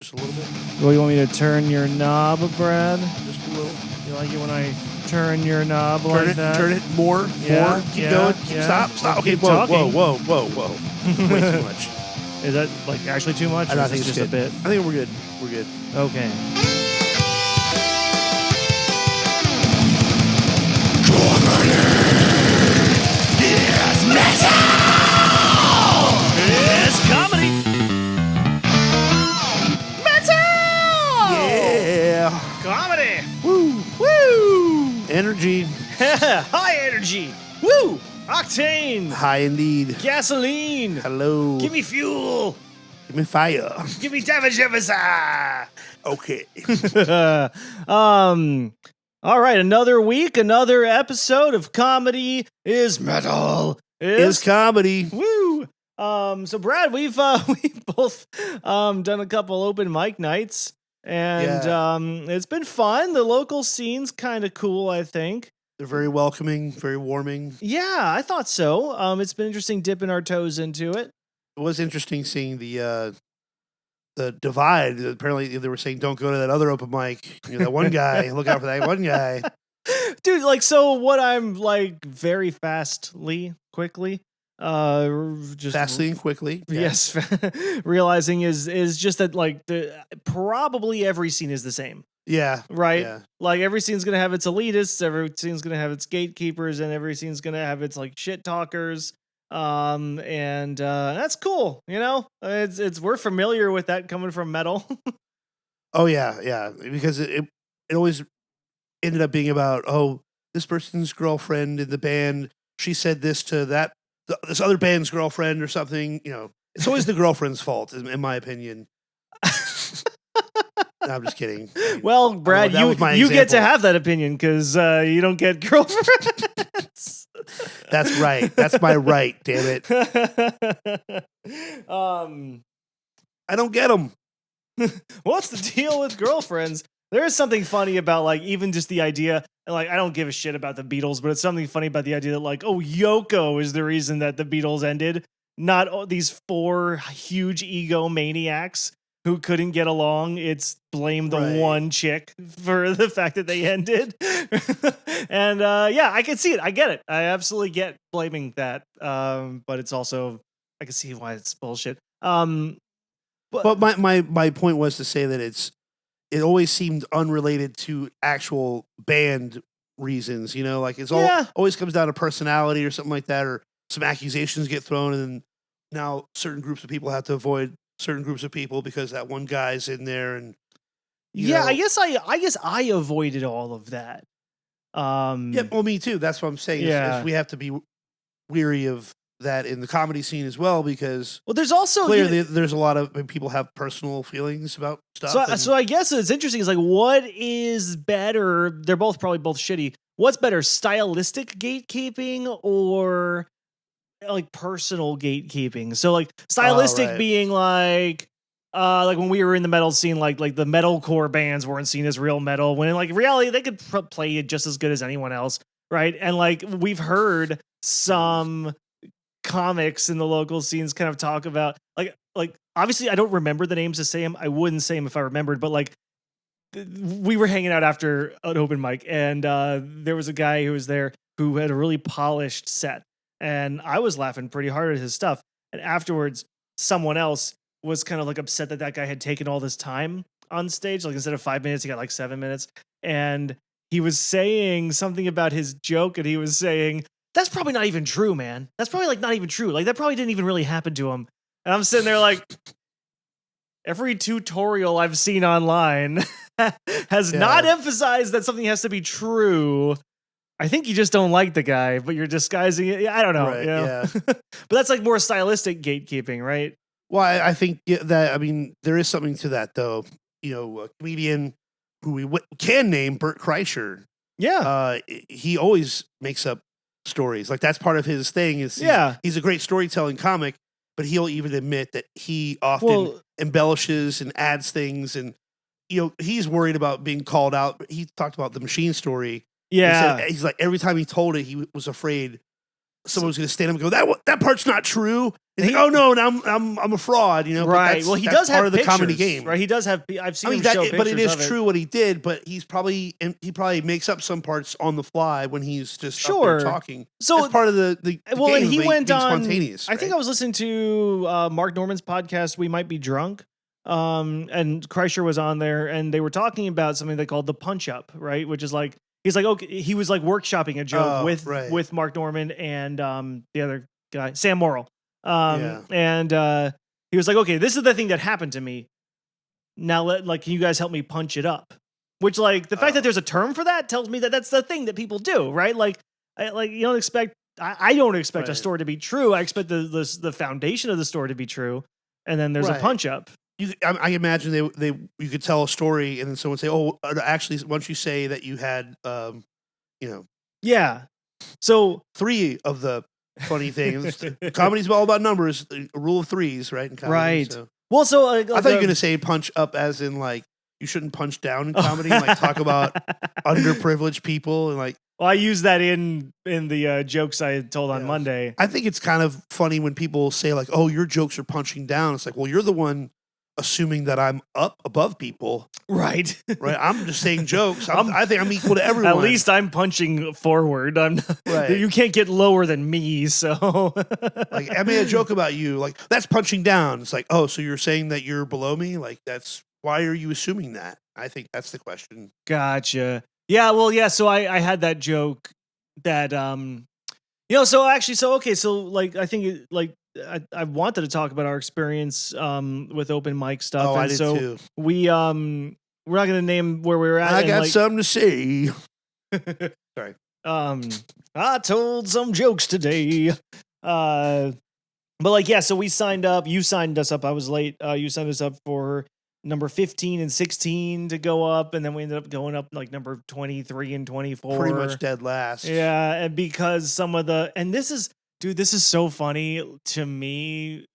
Just a little bit. Well, you want me to turn your knob, Brad? Just a little. You like it when I turn your knob Turn like it. that? Turn it more. Yeah, More. Keep going. Stop. Okay. Keep Whoa. talking. Whoa. Way too much. Is that like actually too much? I or don't is think this it's just good. a bit. I think we're good. We're good. Okay. It's metal! It's comedy! Metal! Yeah. Comedy! Woo. Woo! Energy. High energy! Woo! Octane! High indeed. Gasoline! Hello. Give me fuel! Give me fire. Give me damage, Okay. All right, another week, another episode of Comedy is Metal. Is comedy. Woo! So Brad, we've both done a couple open mic nights, and it's been fun. The local scene's kind of cool, I think. They're very welcoming, very warming. Yeah, I thought so. It's been interesting dipping our toes into it. It was interesting seeing the divide. Apparently, they were saying, "Don't go to that other open mic." You know, that one guy. Look out for that one guy. Dude, like, so what I'm like very quickly, just Fastly and quickly. Yeah. yes, realizing is just that like probably every scene is the same, Yeah. right? Yeah. Like every scene's gonna have its elitists, every scene's gonna have its gatekeepers, and every scene's gonna have its like shit talkers. And that's cool, you know. It's we're familiar with that coming from metal. Oh yeah. Because it always ended up being about, oh, this person's girlfriend in the band, she said this to this other band's girlfriend or something. You know, it's always the girlfriend's fault, in my opinion. No, I'm just kidding. Well, Brad, that was my you get to example. have that opinion because you don't get girlfriends. That's right. That's my right. Damn it. I don't get them. What's the deal with girlfriends? There is something funny about like even just the idea, like I don't give a shit about the Beatles, but it's something funny about the idea that like, oh, Yoko is the reason that the Beatles ended, not these four huge ego maniacs who couldn't get along. It's blame the Right. one chick for the fact that they ended. And yeah, I can see it. I get it. I absolutely get blaming that. But it's also, I can see why it's bullshit. But my point was to say that it always seemed unrelated to actual band reasons, you know, like it's always comes down to personality or something like that, or some accusations get thrown, and then now certain groups of people have to avoid certain groups of people because that one guy's in there, and you know. I guess I avoided all of that. Yeah, well, me too. That's what I'm saying. Is we have to be weary of that in the comedy scene as well, because there's also clearly there's a lot of people have personal feelings about stuff. So I guess it's interesting. Is like, what is better? They're probably both shitty. What's better, stylistic gatekeeping or like personal gatekeeping? So like stylistic right. being like when we were in the metal scene, like the metalcore bands weren't seen as real metal, when in like reality they could play it just as good as anyone else, right? And like we've heard some comics in the local scenes kind of talk about like obviously I don't remember the names to say them. I wouldn't say them if I remembered, but like we were hanging out after an open mic, and there was a guy who was there who had a really polished set, and I was laughing pretty hard at his stuff. And afterwards, someone else was kind of like upset that guy had taken all this time on stage. Like instead of 5 minutes, he got like 7 minutes, and he was saying something about his joke, and he was saying, "That's probably not even true, man. That's probably like not even true. Like that probably didn't even really happen to him." And I'm sitting there like, every tutorial I've seen online has not emphasized that something has to be true. I think you just don't like the guy, but you're disguising it. I don't know. Right, you know? yeah. But that's like more stylistic gatekeeping, right? Well, I think that, I mean, there is something to that, though. You know, a comedian who we can name, Bert Kreischer. Yeah. He always makes up stories. Like that's part of his thing. He's a great storytelling comic, but he'll even admit that he often embellishes and adds things, and you know he's worried about being called out. But he talked about the Machine story. Yeah, he's like every time he told it, he was afraid someone's going to stand up and go, that part's not true. He's like, oh no, and I'm a fraud, you know. Right. Well, he does have part of the pictures, comedy game, right? He does have. I've seen him that, show pictures but it is of true what he did. But he probably makes up some parts on the fly when he's just up there talking. So it's part of the well, game and he of went being on. Spontaneous, I think I was listening to Mark Norman's podcast. We Might Be Drunk. And Kreischer was on there, and they were talking about something they called the punch up, right? Which is like he's like, okay, he was like workshopping a joke with Mark Norman and the other guy, Sam Morrill. And he was like, okay, this is the thing that happened to me. Now, can you guys help me punch it up? Which, like, the fact that there's a term for that tells me that that's the thing that people do, right? Like you don't expect. I don't expect a story to be true. I expect the foundation of the story to be true, and then there's a punch up. I imagine you could tell a story and then someone say, "Oh, actually, once you say that you had, yeah." So 3 of the funny things. Comedy's all about numbers, a rule of 3s, right? In comedy, right. So. Well, so I thought you were gonna say punch up, as in like you shouldn't punch down in comedy, and like talk about underprivileged people and like. Well, I used that in the jokes I had told on Monday. I think it's kind of funny when people say like, "Oh, your jokes are punching down." It's like, well, you're the one assuming that I'm up above people. Right. Right. I'm just saying jokes. I think I'm equal to everyone. At least I'm punching forward. Right. You can't get lower than me. So like, I made a joke about you. Like, that's punching down. It's like, oh, so you're saying that you're below me? Like, why are you assuming that? I think that's the question. Gotcha. Yeah. Well, yeah. So I had that joke that, I think I wanted to talk about our experience with open mic stuff. Oh, I did too. We're not going to name where we were at. I got something to say. Sorry. I told some jokes today. So we signed up. You signed us up. I was late. You signed us up for number 15 and 16 to go up, and then we ended up going up like number 23 and 24. Pretty much dead last. Yeah, and because this is so funny to me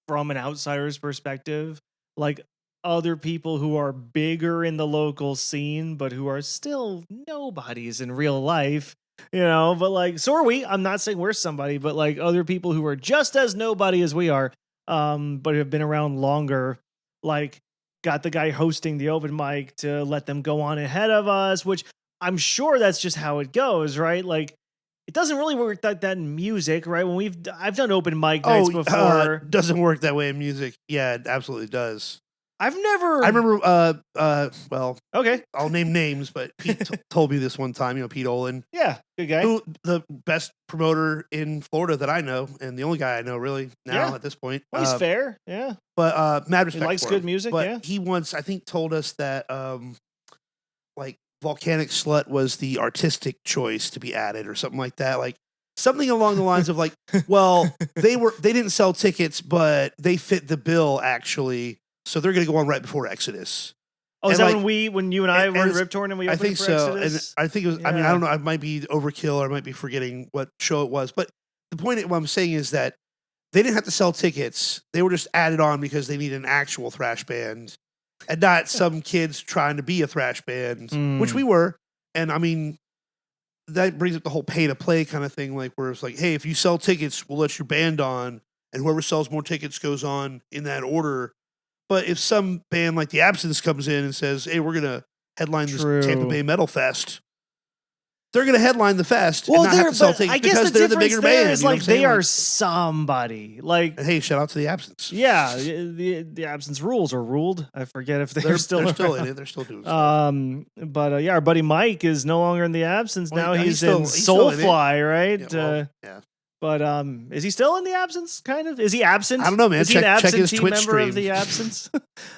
from an outsider's perspective. Like, other people who are bigger in the local scene, but who are still nobodies in real life, but like, so are we. I'm not saying we're somebody, but like other people who are just as nobody as we are, but have been around longer, like got the guy hosting the open mic to let them go on ahead of us, which I'm sure that's just how it goes, right? Like, it doesn't really work like that in music, right? I've done open mic nights before. Doesn't work that way in music. Yeah, it absolutely does. I remember, okay. I'll name names, but Pete told me this one time, Pete Olin. Yeah, good guy. Who, the best promoter in Florida that I know, and the only guy I know really now at this point. Well, he's fair, yeah. But mad respect he likes for good him. music, but yeah. He once, I think, told us that, like, Volcanic Slut was the artistic choice to be added or something like that. Like, something along the lines of like, well, they didn't sell tickets, but they fit the bill actually. So they're going to go on right before Exodus. Oh, is that when you and I were at Rip Torn and we opened I think for so. Exodus? And I think it was, I mean, I don't know. I might be overkill or I might be forgetting what show it was. But the point what I'm saying is that they didn't have to sell tickets. They were just added on because they needed an actual thrash band and not some kids trying to be a thrash band, which we were. And I mean, that brings up the whole pay to play kind of thing, like where it's like, hey, if you sell tickets, we'll let your band on, and whoever sells more tickets goes on in that order. But if some band like The Absence comes in and says, hey, we're going to headline this Tampa Bay Metal Fest, they're going to headline the fest and not have to sell tickets because they're the bigger band. Is like they are somebody. Like, and hey, shout out to The Absence. Yeah, the Absence rules are ruled. I forget if they're still in it. They're still doing stuff. But our buddy Mike is no longer in The Absence. Well, now he's in Soulfly, right? Yeah. But is he still in The Absence? Kind of. Is he absent? I don't know, man. Is he an check his absentee Twitch member stream of The Absence?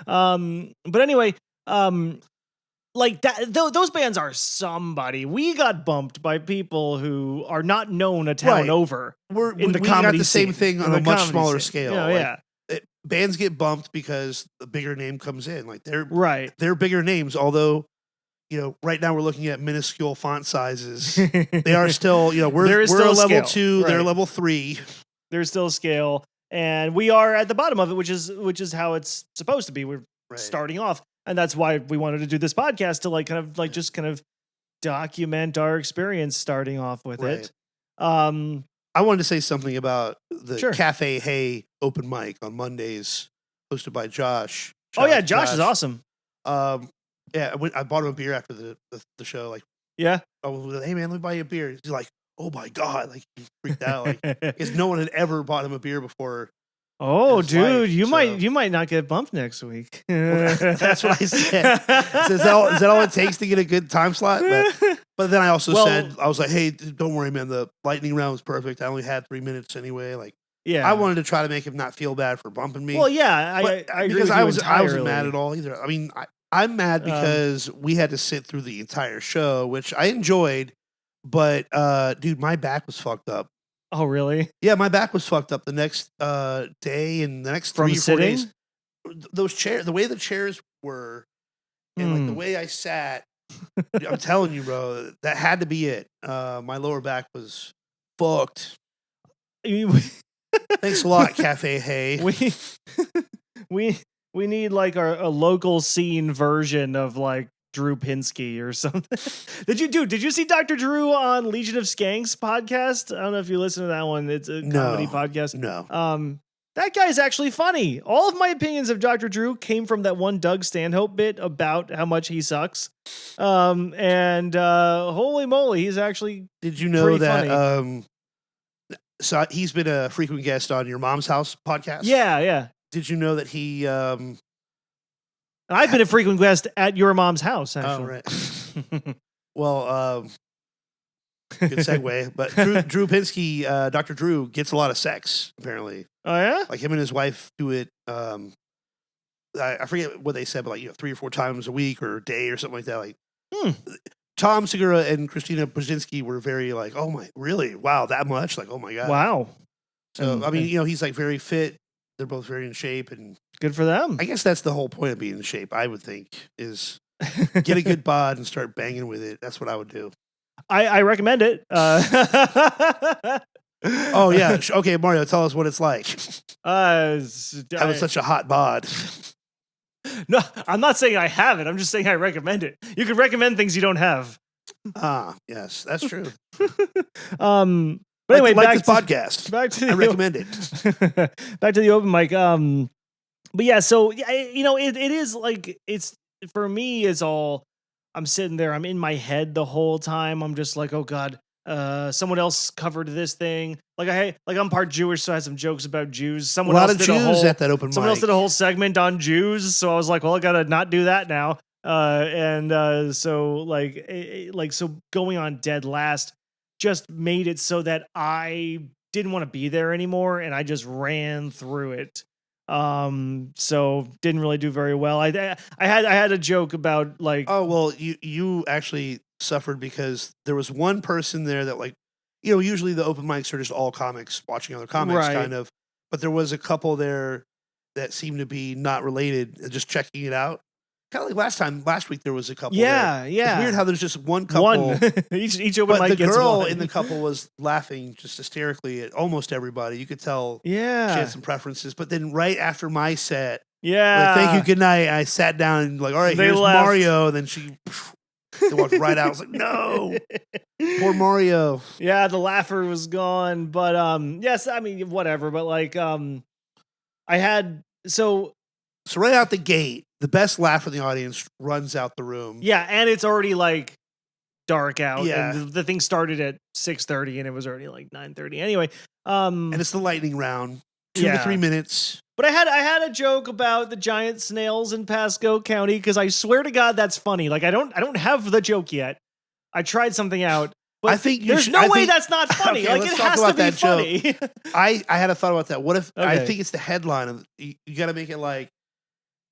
But anyway, like that, those bands are somebody. We got bumped by people who are not known a town over. We got the same thing on a much smaller scale. Yeah. Bands get bumped because the bigger name comes in. Like they're bigger names, although. Right now we're looking at minuscule font sizes. They are still, we're a level 2, they're level 3. There's still scale, and we are at the bottom of it, which is how it's supposed to be. We're starting off, and that's why we wanted to do this podcast to just document our experience starting off with it. I I wanted to say something about the Sure. Cafe Hey open mic on Mondays, hosted by Josh. Oh Shout yeah, out to Josh is awesome. Yeah, I bought him a beer after the show. Like, Yeah. I was like, hey man, let me buy you a beer. He's like, oh my god, like he freaked out, like because no one had ever bought him a beer before. Oh, his dude, life, you so- might not get bumped next week. That's what I said. So is that all it takes to get a good time slot? But then I also said, I was like, hey, don't worry, man. The lightning round was perfect. I only had 3 minutes anyway. Like, Yeah. I wanted to try to make him not feel bad for bumping me. Well, yeah, But I agree because with you I wasn't mad entirely. at all either. I mean, I'm mad because we had to sit through the entire show, which I enjoyed. But dude, my back was fucked up. Oh, really? Yeah, my back was fucked up the next day and the next From 3 or 4 sitting? days. Those chairs, the way the chairs were, and like the way I sat, I'm telling you, bro, that had to be it. My lower back was fucked. Thanks a lot, Cafe Hey. We need like a local scene version of like Drew Pinsky or something. Did you see Dr. Drew on Legion of Skanks podcast? I don't know if you listen to that one. It's a comedy podcast. No. That guy's actually funny. All of my opinions of Dr. Drew came from that one Doug Stanhope bit about how much he sucks. And holy moly, he's actually Did you know pretty that funny. So he's been a frequent guest on Your Mom's House podcast? Yeah. Did you know that he I've been a frequent guest at your mom's house, Oh, actually. right. Well, good segue. But Drew Pinsky, Dr. Drew, gets a lot of sex, apparently. Oh, yeah? Like him and his wife do it. I forget what they said, but like 3 or 4 times a week or a day or something like that. Like Tom Segura and Christina Brzezinski were very like, oh my, really? Wow, that much? Like, oh my god. Wow. So I mean, he's like very fit. They're both very in shape, and Good for them. I guess that's the whole point of being in shape. I would think is get a good bod and start banging with it. That's what I would do. I recommend it. Oh yeah. Okay, Mario, tell us what it's like having such a hot bod. No, I'm not saying I have it. I'm just saying I recommend it. You can recommend things you don't have. Yes, that's true. But anyway, like back this to, podcast. back to the I recommend it. back to the open mic. But yeah, so it is like it's for me. It's all I'm sitting there. I'm in my head the whole time. I'm just like, oh god, someone else covered this thing. Like I'm part Jewish, so I had some jokes about Jews. Someone A lot else of did Jews at that open Someone mic. else did a whole segment on Jews, so I was like, well, I gotta not do that now. So going on dead last just made it so that I didn't want to be there anymore, and I just ran through it. So didn't really do very well. I had a joke about like, Oh well, you actually suffered because there was one person there that like, usually the open mics are just all comics watching other comics, Right. kind of. But there was a couple there that seemed to be not related, just checking it out. Kind of like last week there was a couple. yeah, there. yeah. It's weird how there's just one couple. One each open But mic the gets girl one. in the couple was laughing just hysterically at almost everybody. You could tell she yeah, had some preferences. But then right after my set, yeah. like, thank you, good night, I sat down and like, all right, They here's left. Mario. And then they walked right out. I was like, no, poor Mario. Yeah, the laugher was gone, but yes, I mean whatever, but like I had So right out the gate, the best laugh in the audience runs out the room. yeah, and it's already like dark out. Yeah. And the thing started at 6:30 and it was already like 9:30. Anyway, And it's the lightning round. 2 to 3 minutes. But I had a joke about the giant snails in Pasco County because I swear to God that's funny. Like I don't have the joke yet. I tried something out, but I think there's no way that's not funny. Okay, like let's it talk has to about be that joke. funny. I had a thought about that. What if I Okay. think it's the headline of you got to make it like,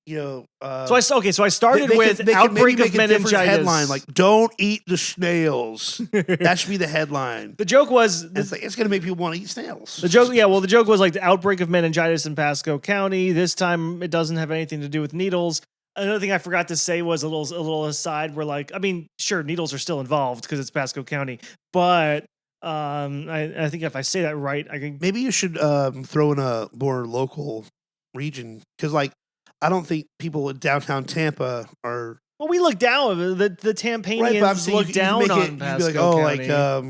So I started with they outbreak maybe of make a different meningitis. headline like "Don't eat the snails." That should be the headline. The joke was It's like it's gonna make people want to eat snails. the joke. Yeah, well, the joke was like the outbreak of meningitis in Pasco County. This time, it doesn't have anything to do with needles. Another thing I forgot to say was a little aside where like, I mean, sure, needles are still involved because it's Pasco County, but I think if I say that right, I can. Maybe you should throw in a more local region because like I don't think people in downtown Tampa are. Well, we look down. The Right, but I'm Tampanians saying look you down make on it, you'd be Pasco like, oh, County.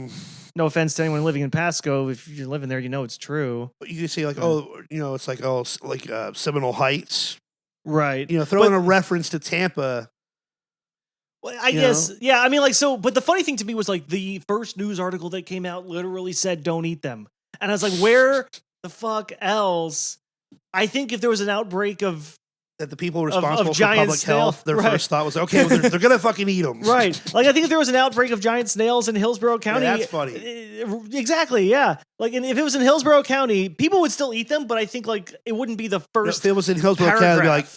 like No offense to anyone living in Pasco. If you're living there, you know it's true. But you could say like, it's like Seminole Heights. Right. Throw in a reference to Tampa. Well, I guess, yeah. I mean, like, so, but the funny thing to me was like the first news article that came out literally said, "Don't eat them," and I was like, where the fuck else? I think if there was an outbreak of that the people responsible for giant public health, their right. first thought was, okay, well, they're gonna fucking eat them, right? Like, I think if there was an outbreak of giant snails in Hillsborough County, that's funny. Exactly, yeah. Like, and if it was in Hillsborough County, people would still eat them, but I think like it wouldn't be the first. If it was in Hillsborough County, it'd be like,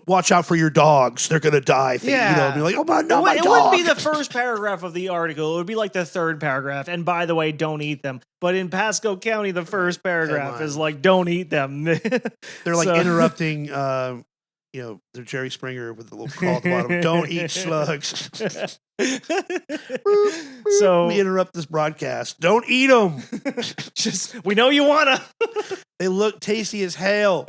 watch out for your dogs; they're gonna die. Be like, oh my, no, my dog. It wouldn't be the first paragraph of the article. It would be like the third paragraph. And by the way, don't eat them. But in Pasco County, the first paragraph is like, don't eat them. They're like interrupting. They're Jerry Springer with the little call at the bottom. Don't eat slugs. So we interrupt this broadcast. Don't eat them. We know you wanna. They look tasty as hell.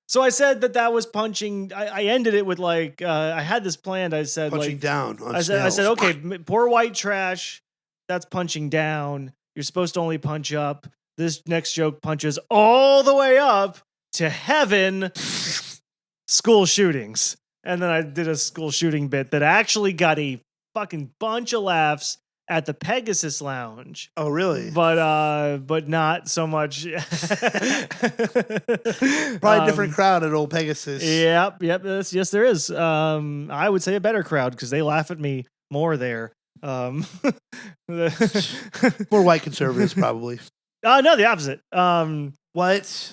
So I said that was punching. I ended it with like I had this planned. I said punching like down. On I said okay, poor white trash. That's punching down. You're supposed to only punch up. This next joke punches all the way up to heaven. School shootings. And then I did a school shooting bit that actually got a fucking bunch of laughs at the Pegasus Lounge. Oh, really? But not so much. Probably a different crowd at old Pegasus. Yep. Yes, there is. I would say a better crowd because they laugh at me more there. More white conservatives, probably. No, the opposite. What?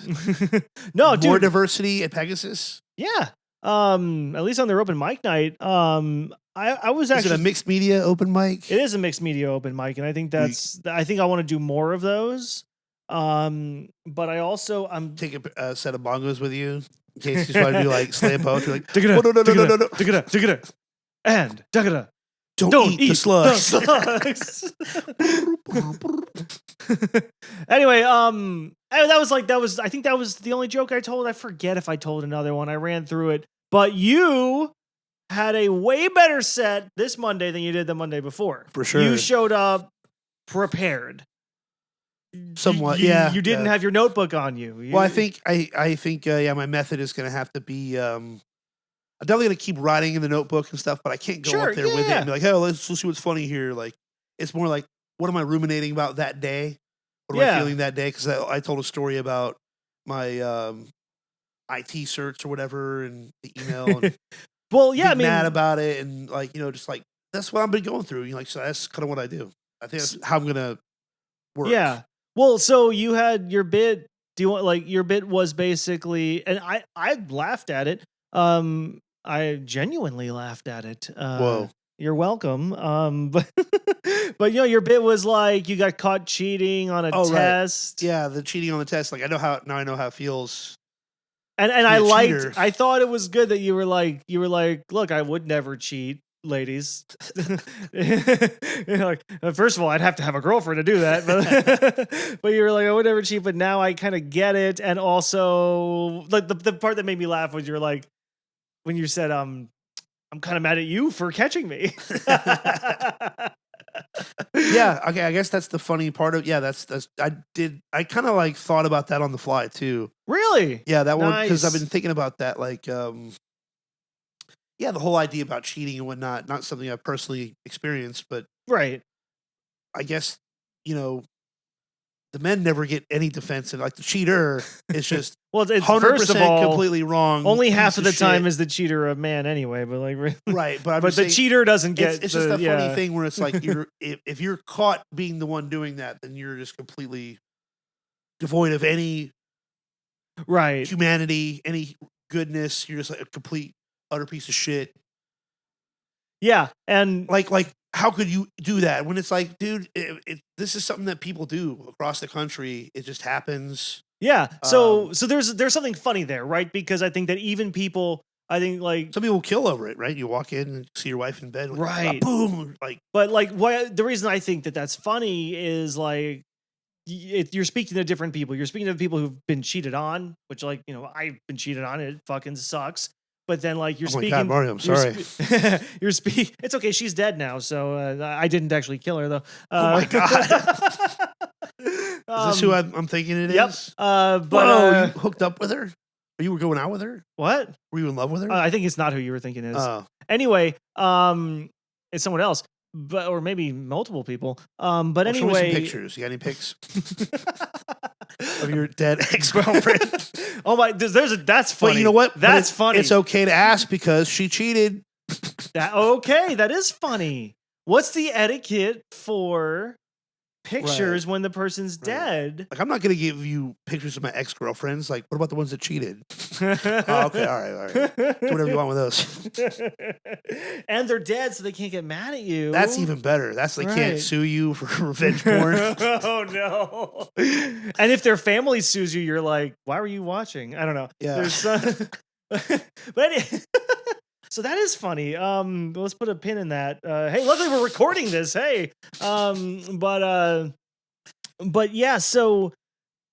No, dude. More diversity at Pegasus? Yeah. At least on their open mic night. I was actually. Is it a mixed media open mic? It is a mixed media open mic, and I think I think I want to do more of those. But I also take a set of bongos with you in case you just want to do like slam poetry. Like, no, and don't eat the slugs. Anyway, that was I think that was the only joke I told. I forget if I told another one. I ran through it, but you had a way better set this Monday than you did the Monday before. For sure, you showed up prepared. Somewhat, You didn't have your notebook on you. Well, I think my method is going to have to be. I'm definitely going to keep writing in the notebook and stuff, but I can't go up there with it and be like, "Hey, let's see what's funny here." Like, it's more like, what am I ruminating about that day? What am I feeling that day? Because I told a story about my IT search or whatever, and the email. And well, yeah, I mean, mad about it, and like just like that's what I've been going through. So that's kind of what I do. I think that's how I'm gonna work. Yeah. Well, so you had your bit. Do you want your bit was basically, and I laughed at it. I genuinely laughed at it. Whoa. You're welcome. But your bit was like you got caught cheating on a test. Right. Yeah, the cheating on the test. Like I know how it feels. And I thought it was good that you were like, look, I would never cheat, ladies. Like, first of all, I'd have to have a girlfriend to do that, but you were like, I would never cheat. But now I kind of get it, and also like the part that made me laugh was you're like when you said, I'm kind of mad at you for catching me. Yeah, okay, I guess that's the funny part of I kind of like thought about that on the fly too. Really? Yeah, that one, because I've been thinking about that, like the whole idea about cheating and whatnot, not something I've personally experienced, but right. I guess the men never get any defense, and like the cheater is just well, it's 100% first of all, completely wrong. Only half of the time is the cheater a man anyway, but like right, but the cheater doesn't get. It's just a funny thing where it's like if you're caught being the one doing that, then you're just completely devoid of any humanity, any goodness. You're just like a complete utter piece of shit. Yeah, and like how could you do that when it's like, dude, this is something that people do across the country. It just happens. Yeah. So there's something funny there, right? Because I think that even people, I think like some people kill over it, right? You walk in and see your wife in bed, right? Boom. Like, but like, the reason I think that that's funny is like, you're speaking to different people. You're speaking to people who've been cheated on, which I've been cheated on. It fucking sucks. but then like you're Oh my speaking. God, Mario, I'm sorry. You're speaking. It's okay. She's dead now, so I didn't actually kill her though. Oh my God. Is this who I'm thinking it is? Yep. But Whoa, you hooked up with her? Or you were going out with her? what? Were you in love with her? I think it's not who you were thinking it is. Oh. Anyway, it's someone else, but or maybe multiple people. But Well, show me some anyway, pictures. You got any pics of your dead ex-girlfriend? oh my, that's funny. But you know what? That's funny. It's okay to ask because she cheated. Okay, that is funny. What's the etiquette for pictures when the person's dead? Like, I'm not going to give you pictures of my ex-girlfriends. Like, what about the ones that cheated? Oh, okay, all right. Do whatever you want with those. And they're dead, so they can't get mad at you. That's even better. That's they can't Right. sue you for revenge porn. Oh no! And if their family sues you, you're like, "Why were you watching?" I don't know. Yeah. But so that is funny. Let's put a pin in that. Hey, luckily we're recording this. Hey, but yeah. So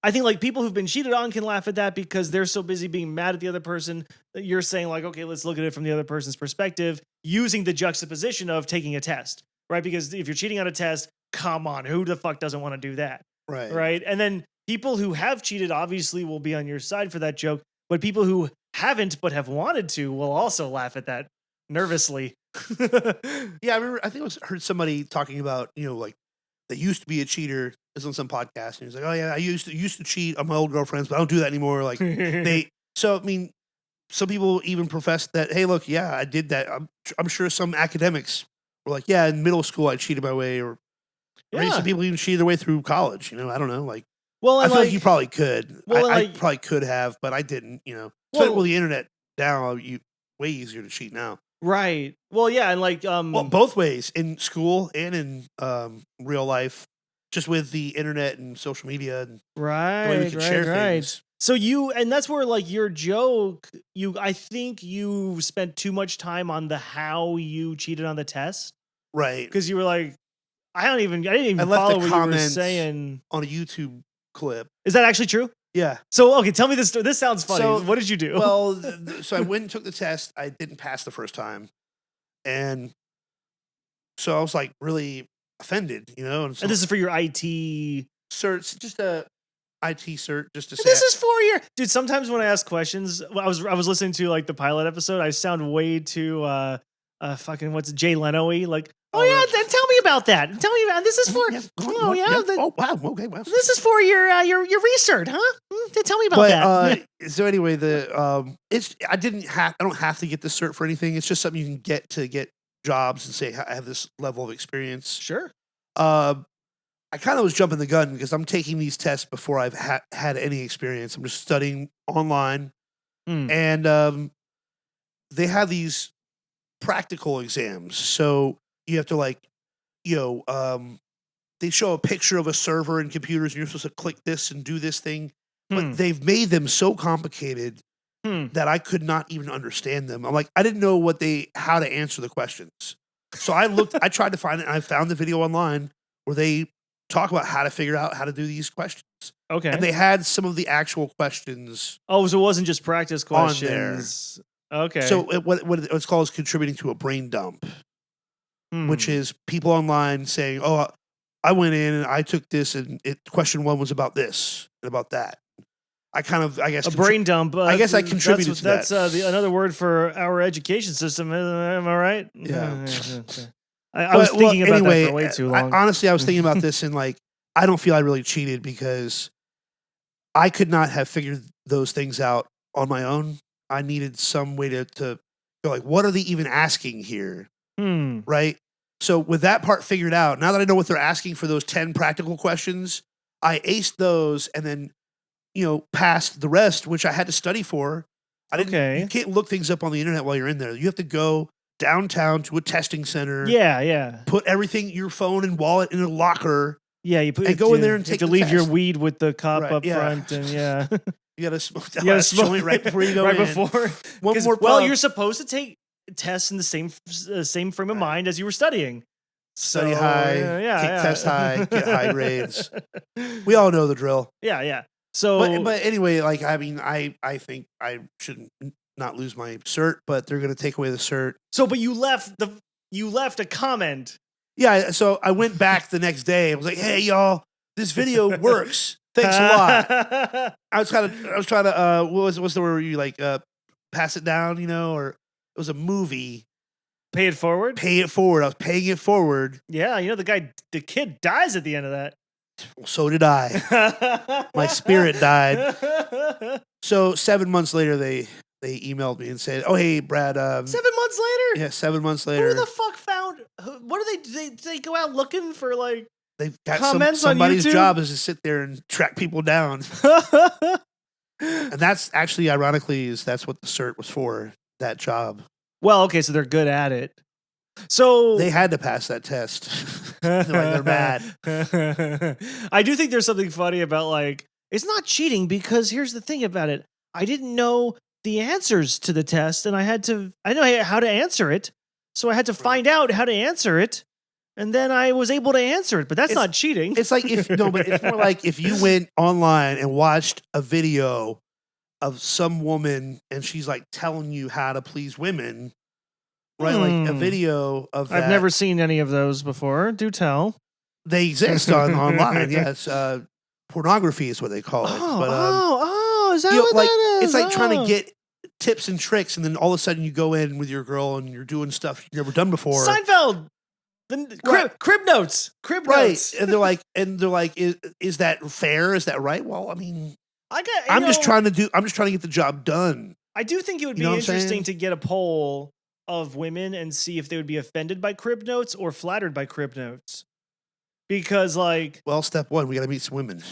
I think like people who've been cheated on can laugh at that because they're so busy being mad at the other person that you're saying like, okay, let's look at it from the other person's perspective, using the juxtaposition of taking a test, right? Because if you're cheating on a test, come on, who the fuck doesn't want to do that, Right. right? And then people who have cheated obviously will be on your side for that joke, but people who haven't but have wanted to will also laugh at that nervously. Yeah, I remember. I think heard somebody talking about like they used to be a cheater. It was on some podcast, and he was like, "Oh yeah, I used to cheat on my old girlfriends, but I don't do that anymore." Like they. So I mean, some people even profess that, "Hey, look, yeah, I did that." I'm sure some academics were like, "Yeah, in middle school I cheated my way," or maybe some people even cheated their way through college. I don't know. Like, well, I feel like you probably could. Well, I like- probably could have, but I didn't. Well- With the internet now, way easier to cheat now. right. Well, yeah, and like Well, both ways, in school and in real life, just with the internet and social media and the way we right, can share things. So and that's where like your joke, I think you spent too much time on the how you cheated on the test Right. because you were like, I didn't even I left follow the what you were comments saying. on a YouTube clip. Is that actually true? Yeah. So okay, tell me this story. This sounds funny. So- What did you do? Well, so I went and took the test. I didn't pass the first time. And so I was like really offended, And, so and this is for your IT. certs, just a IT cert, just to say. This is for your dude. Sometimes when I ask questions, I was listening to like the pilot episode. I sound way too fucking what's Jay Leno-y. Like, oh yeah, then tell me about that. Tell me about this is for. Oh yeah, Oh wow. Okay. Wow. this is for your research, huh? Tell me about that. So anyway, I don't have to get the cert for anything. It's just something you can get to get jobs and say I have this level of experience. Sure. I kind of was jumping the gun because I'm taking these tests before I've had any experience. I'm just studying online, and they have these practical exams. So you have to they show a picture of a server and computers, and you're supposed to click this and do this thing. But they've made them so complicated that I could not even understand them. I'm like, I didn't know how to answer the questions. So I tried to find it, and I found the video online where they talk about how to figure out how to do these questions. Okay. And they had some of the actual questions. Oh, so it wasn't just practice On questions. Okay. So what it's called is contributing to a brain dump, which is people online saying, "Oh, I went in and I took this, and question 1 was about this and about that." I guess a brain dump. I guess I contributed to that. That's another word for our education system. Am I right? Yeah. I was thinking about that for way too long. Honestly, I was thinking about this, and like, I don't feel I really cheated because I could not have figured those things out on my own. I needed some way to go like, what are they even asking here? Right? So with that part figured out, now that I know what they're asking for those 10 practical questions, I aced those and then, passed the rest, which I had to study for. You can't look things up on the internet while you're in there. You have to go downtown to a testing center. Yeah. Put everything, your phone and wallet in a locker. Yeah, you go in there and take to the leave your test. weed with the cop Right, up yeah. front, and yeah, You got to smoke that you gotta last smoke joint right before you go right in. before. One more Well, puff. you're supposed to take tests in the same frame of mind as you were studying. Study So, high, take test high, get high grades. We all know the drill. Yeah. So, But anyway, like, I mean, I think I shouldn't not lose my cert, but they're going to take away the cert. So, but you left a comment. Yeah, so I went back the next day. I was like, "Hey, y'all, this video works. Thanks a lot." I was trying to what's the word where you like pass it down, or it was a movie. Pay it forward. Pay it forward. I was paying it forward. Yeah, the kid dies at the end of that. So did I. My spirit died. So 7 months later, they emailed me and said, "Oh, hey, Brad." 7 months later. Yeah, 7 months later. Who the fuck found? What do they go out looking for? Like they've got comments somebody's on YouTube? job is to sit there and track people down. And that's actually, ironically, that's what the cert was for. That job. Well, okay, so they're good at it. So they had to pass that test. They're mad. I do think there's something funny about like it's not cheating because here's the thing about it. I didn't know the answers to the test, and I know how to answer it, so I had to find out how to answer it, and then I was able to answer it. But that's not cheating. It's like but it's more like if you went online and watched a video of some woman and she's like telling you how to please women. Right, like a video of that. I've never seen any of those before. Do tell. They exist online. Yes, pornography is what they call it. Is that what that is? It's like trying to get tips and tricks, and then all of a sudden you go in with your girl and you're doing stuff you've never done before. Seinfeld. Crib notes. Crib notes. And they're like, is that fair? Is that right? Well, I mean, I'm just trying to get the job done. I do think it would be interesting to get a poll of women and see if they would be offended by crib notes or flattered by crib notes. Because step one, we got to meet some women.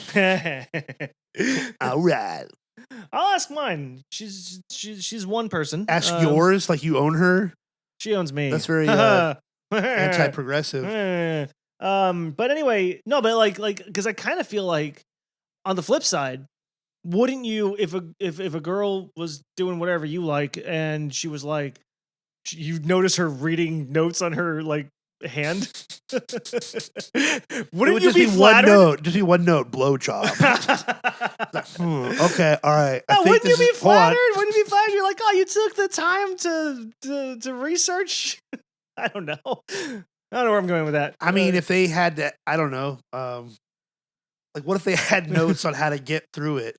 All right. I'll ask mine. She's one person. Ask yours, like you own her. She owns me. That's very anti-progressive. But anyway, no, but because I kind of feel like on the flip side, wouldn't you if a girl was doing whatever you like and she was like, you notice her reading notes on her hand? Wouldn't you be flattered? Just be one note, blowjob. Okay, all right. Wouldn't you be flattered? Wouldn't you be flattered? You're like, oh, you took the time to research. I don't know. I don't know where I'm going with that. I mean, if they had to, I don't know. What if they had notes on how to get through it?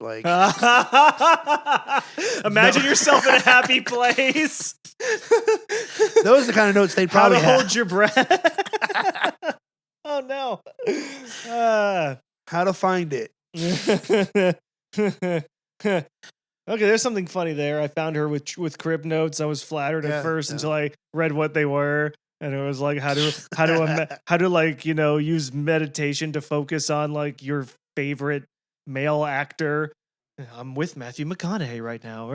Imagine yourself in a happy place. Those are the kind of notes they'd probably have. Hold your breath. Oh no. How to find it. Okay, there's something funny there. I found her with crib notes. I was flattered at first until I read what they were. And it was like how to use meditation to focus on your favorite male actor. I'm with Matthew McConaughey right now.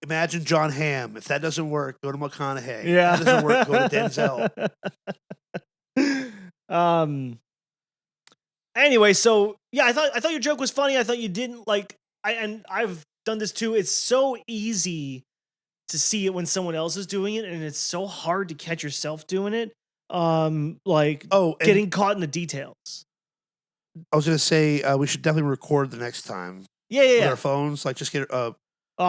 Imagine John Hamm. If that doesn't work, go to McConaughey. Yeah. If that doesn't work, go to Denzel. Anyway, so yeah, I thought your joke was funny. I thought you didn't and I've done this too. It's so easy to see it when someone else is doing it, and it's so hard to catch yourself doing it. Getting caught in the details. I was gonna say we should definitely record the next time. Yeah. With our phones, just get. Oh,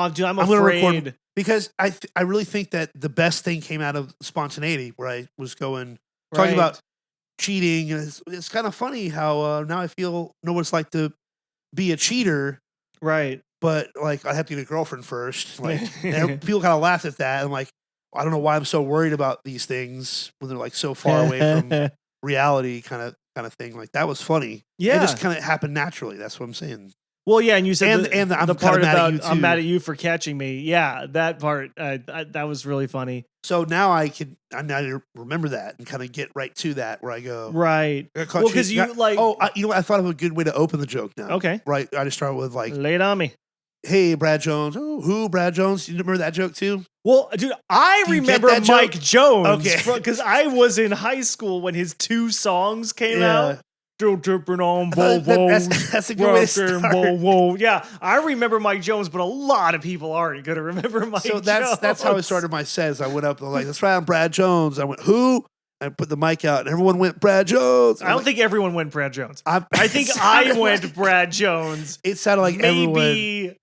dude, I'm gonna afraid record because I really think that the best thing came out of spontaneity, where I was talking about cheating, and it's kind of funny how now I feel know what it's like to be a cheater, right? But I have to get a girlfriend first. And people kind of laughed at that. I'm like, I don't know why I'm so worried about these things when they're so far away from reality, kind of thing. That was funny. Yeah, it just kind of happened naturally. That's what I'm saying. Well, yeah, and you said the part about I'm mad at you for catching me. Yeah, that part that was really funny. So now I now remember that and kind of get right to that where I go right. Well, because you what? I thought of a good way to open the joke now. Okay, right. I just start with lay it on me. Hey, Brad Jones. Oh, who? Brad Jones? You remember that joke too? Well, dude, I remember Mike Jones. Okay. Because I was in high school when his 2 songs came out. Still tripping on that's a good way to start. Yeah, I remember Mike Jones, but a lot of people aren't going to remember Mike Jones. So that's how I started my says. I went up and that's right, I'm Brad Jones. I went, who? I put the mic out and everyone went Brad Jones. I don't think everyone went Brad Jones. I think I went Brad Jones. It sounded like maybe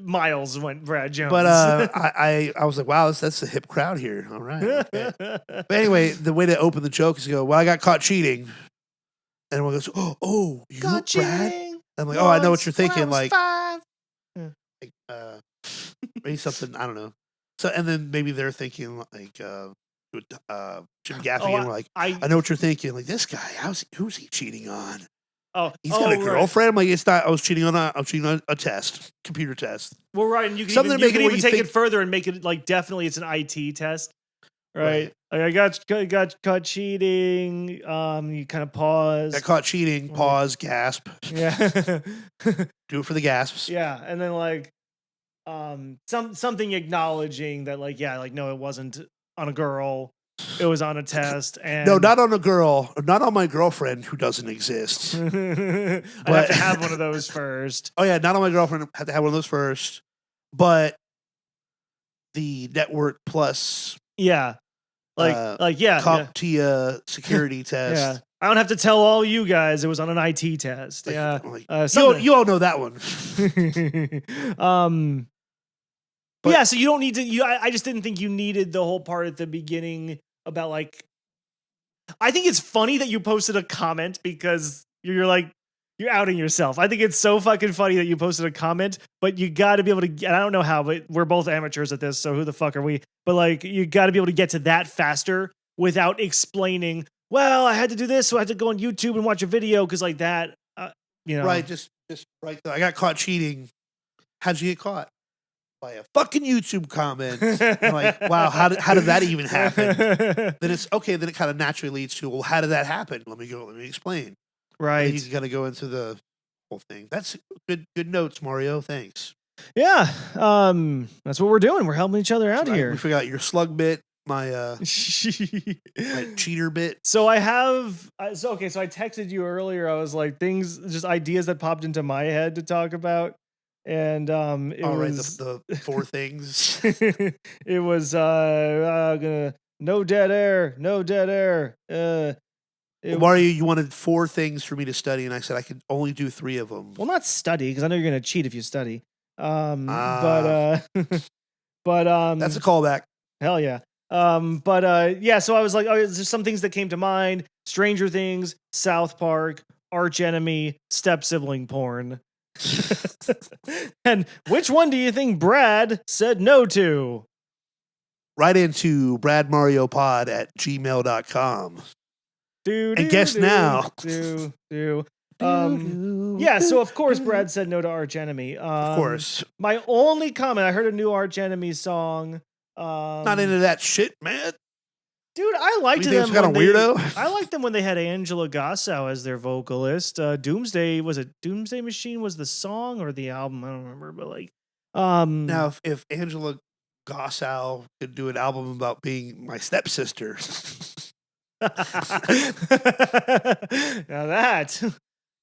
miles went Brad Jones. But I was like, wow, that's a hip crowd here. All right. Okay. But anyway, the way to open the joke is to go, well, I got caught cheating. And everyone goes, oh, you, got Brad? cheating. I'm like, oh, I know what you're thinking. Like, five. like maybe something, I don't know. So, and then maybe they're thinking like, Jim Gaffigan, and we're like, I know what you're thinking. Like, this guy, who's he cheating on? He's got a girlfriend. Right. Like, it's not. I was cheating on a test, computer test. Well, right, and you can even take it further and make it like definitely it's an IT test, right? Like I got caught cheating. You kind of pause. Got caught cheating. Pause. Gasp. Yeah. Do it for the gasps. Yeah, and then like, something acknowledging that like no, it wasn't on a girl. It was on a test, and no, not on a girl, not on my girlfriend who doesn't exist. I have to have one of those first. Oh yeah, not on my girlfriend. I have to have one of those first. But the Network Plus, CompTIA security test. Yeah, I don't have to tell all you guys it was on an IT test. Like, you all know that one. But, so you don't need to. I just didn't think you needed the whole part at the beginning about like. I think it's funny that you posted a comment because you're outing yourself. I think it's so fucking funny that you posted a comment, but you got to be able to. And I don't know how, but we're both amateurs at this, so who the fuck are we? But like, you got to be able to get to that faster without explaining. Well, I had to do this, so I had to go on YouTube and watch a video because like that, Right, just right there. I got caught cheating. How'd you get caught? By a fucking YouTube comment. I'm like, wow, how did that even happen? Then it's okay. Then it kind of naturally leads to, well, how did that happen? Let me explain. Right. You got to go into the whole thing. That's good notes, Mario. Thanks. Yeah. That's what we're doing. We're helping each other out here. We forgot your slug bit, my cheater bit. So I have, so I texted you earlier. I was like, just ideas that popped into my head to talk about. And it was the four things. It was no dead air. Mario, you wanted 4 things for me to study, and I said I could only do 3 of them. Well, not study because I know you're gonna cheat if you study. But that's a callback. Hell yeah. So I was like, there's some things that came to mind: Stranger Things, South Park, Arch Enemy, step-sibling porn. And which one do you think Brad said no to? Right into bradmariopod@gmail.com. And guess now. Yeah, so of course Brad said no to Arch Enemy. Of course. My only comment, I heard a new Arch Enemy song. Not into that shit, man. Dude, I liked them. Kind of weirdo. I liked them when they had Angela Gossow as their vocalist. Doomsday Machine was the song or the album? I don't remember, but like, now if Angela Gossow could do an album about being my stepsister, now that.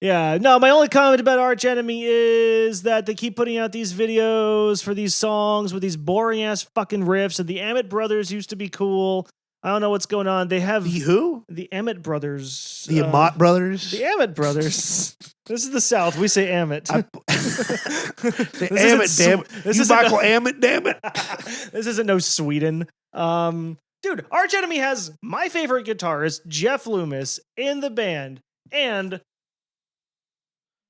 Yeah, no, my only comment about Arch Enemy is that they keep putting out these videos for these songs with these boring ass fucking riffs, and the Emmett Brothers used to be cool. I don't know what's going on. They have the who? The Emmett Brothers. The Amat Brothers? The Emmett Brothers. This is the South. We say Emmett. Emmett, damn it. You Michael Emmett, damn it. This isn't no Sweden. Dude, Arch Enemy has my favorite guitarist, Jeff Loomis, in the band. And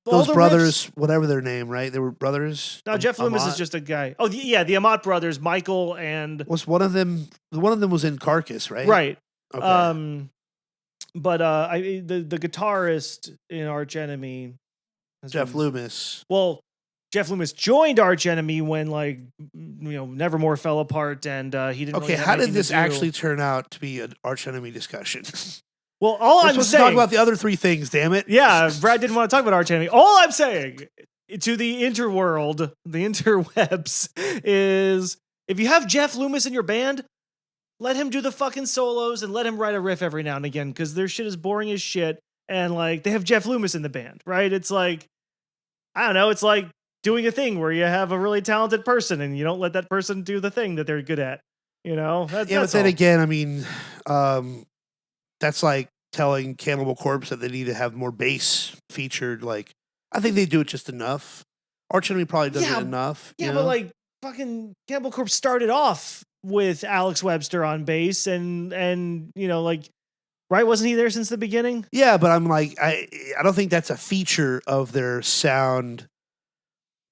those brothers, whatever their name, right? They were brothers. No, Jeff Loomis is just a guy. Oh, the Amat brothers, Michael and was one of them. One of them was in Carcass, right? Right. Okay. But the guitarist in Arch Enemy, Jeff Loomis. Well, Jeff Loomis joined Arch Enemy when Nevermore fell apart, and he didn't. Okay, really have how did this to do. Actually turn out to be an Arch Enemy discussion? Well, all I'm supposed saying. To talk about the other 3 things, damn it. Yeah, Brad didn't want to talk about Arch Enemy. All I'm saying to the interworld, the interwebs, is if you have Jeff Loomis in your band, let him do the fucking solos and let him write a riff every now and again, because their shit is boring as shit. And like they have Jeff Loomis in the band, right? It's like, I don't know, it's like doing a thing where you have a really talented person and you don't let that person do the thing that they're good at. That's but then again, I mean, that's like telling Cannibal Corpse that they need to have more bass featured. Like, I think they do it just enough. Arch Enemy probably does it enough. Yeah, you but know? like fucking Cannibal Corpse started off with Alex Webster on bass, and you know, like, right? Wasn't he there since the beginning? Yeah, but I'm like, I don't think that's a feature of their sound.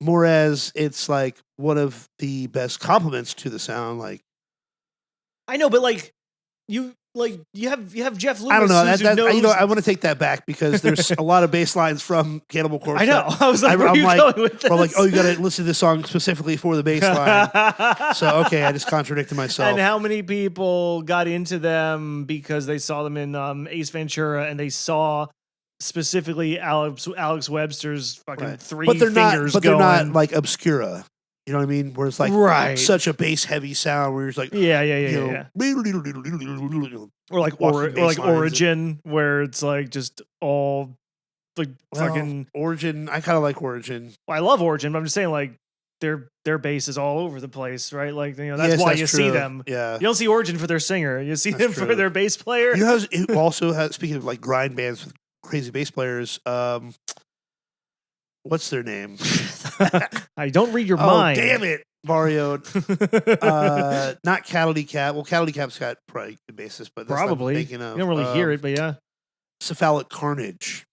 More as it's like one of the best compliments to the sound. Like, I know, but like you have Jeff Loomis. I don't know. who knows. You know, I want to take that back because there's a lot of bass lines from Cannibal Corpse. I know. I was like, where are you going with this? Or like, oh, you got to listen to this song specifically for the bass line. So, okay, I just contradicted myself. And how many people got into them because they saw them in Ace Ventura and they saw specifically Alex Webster's fucking three fingers they're not like Obscura. You know what I mean? Where it's like such a bass heavy sound where it's like yeah. Or like Origin, where it's like just all like fucking Origin. I kind of like Origin. Well, I love Origin, but I'm just saying like their bass is all over the place, right? Like, you know, that's why you see them. Yeah, you don't see Origin for their singer, you see them for their bass player. You know who also has, speaking of like grind bands with crazy bass players, what's their name? I don't read your mind. Damn it, Mario. Not Cataly Cat. Well, Cataly Cat's got probably good bassist, but that's probably. Not thinking of. You don't really hear it, but yeah. Cephalic Carnage.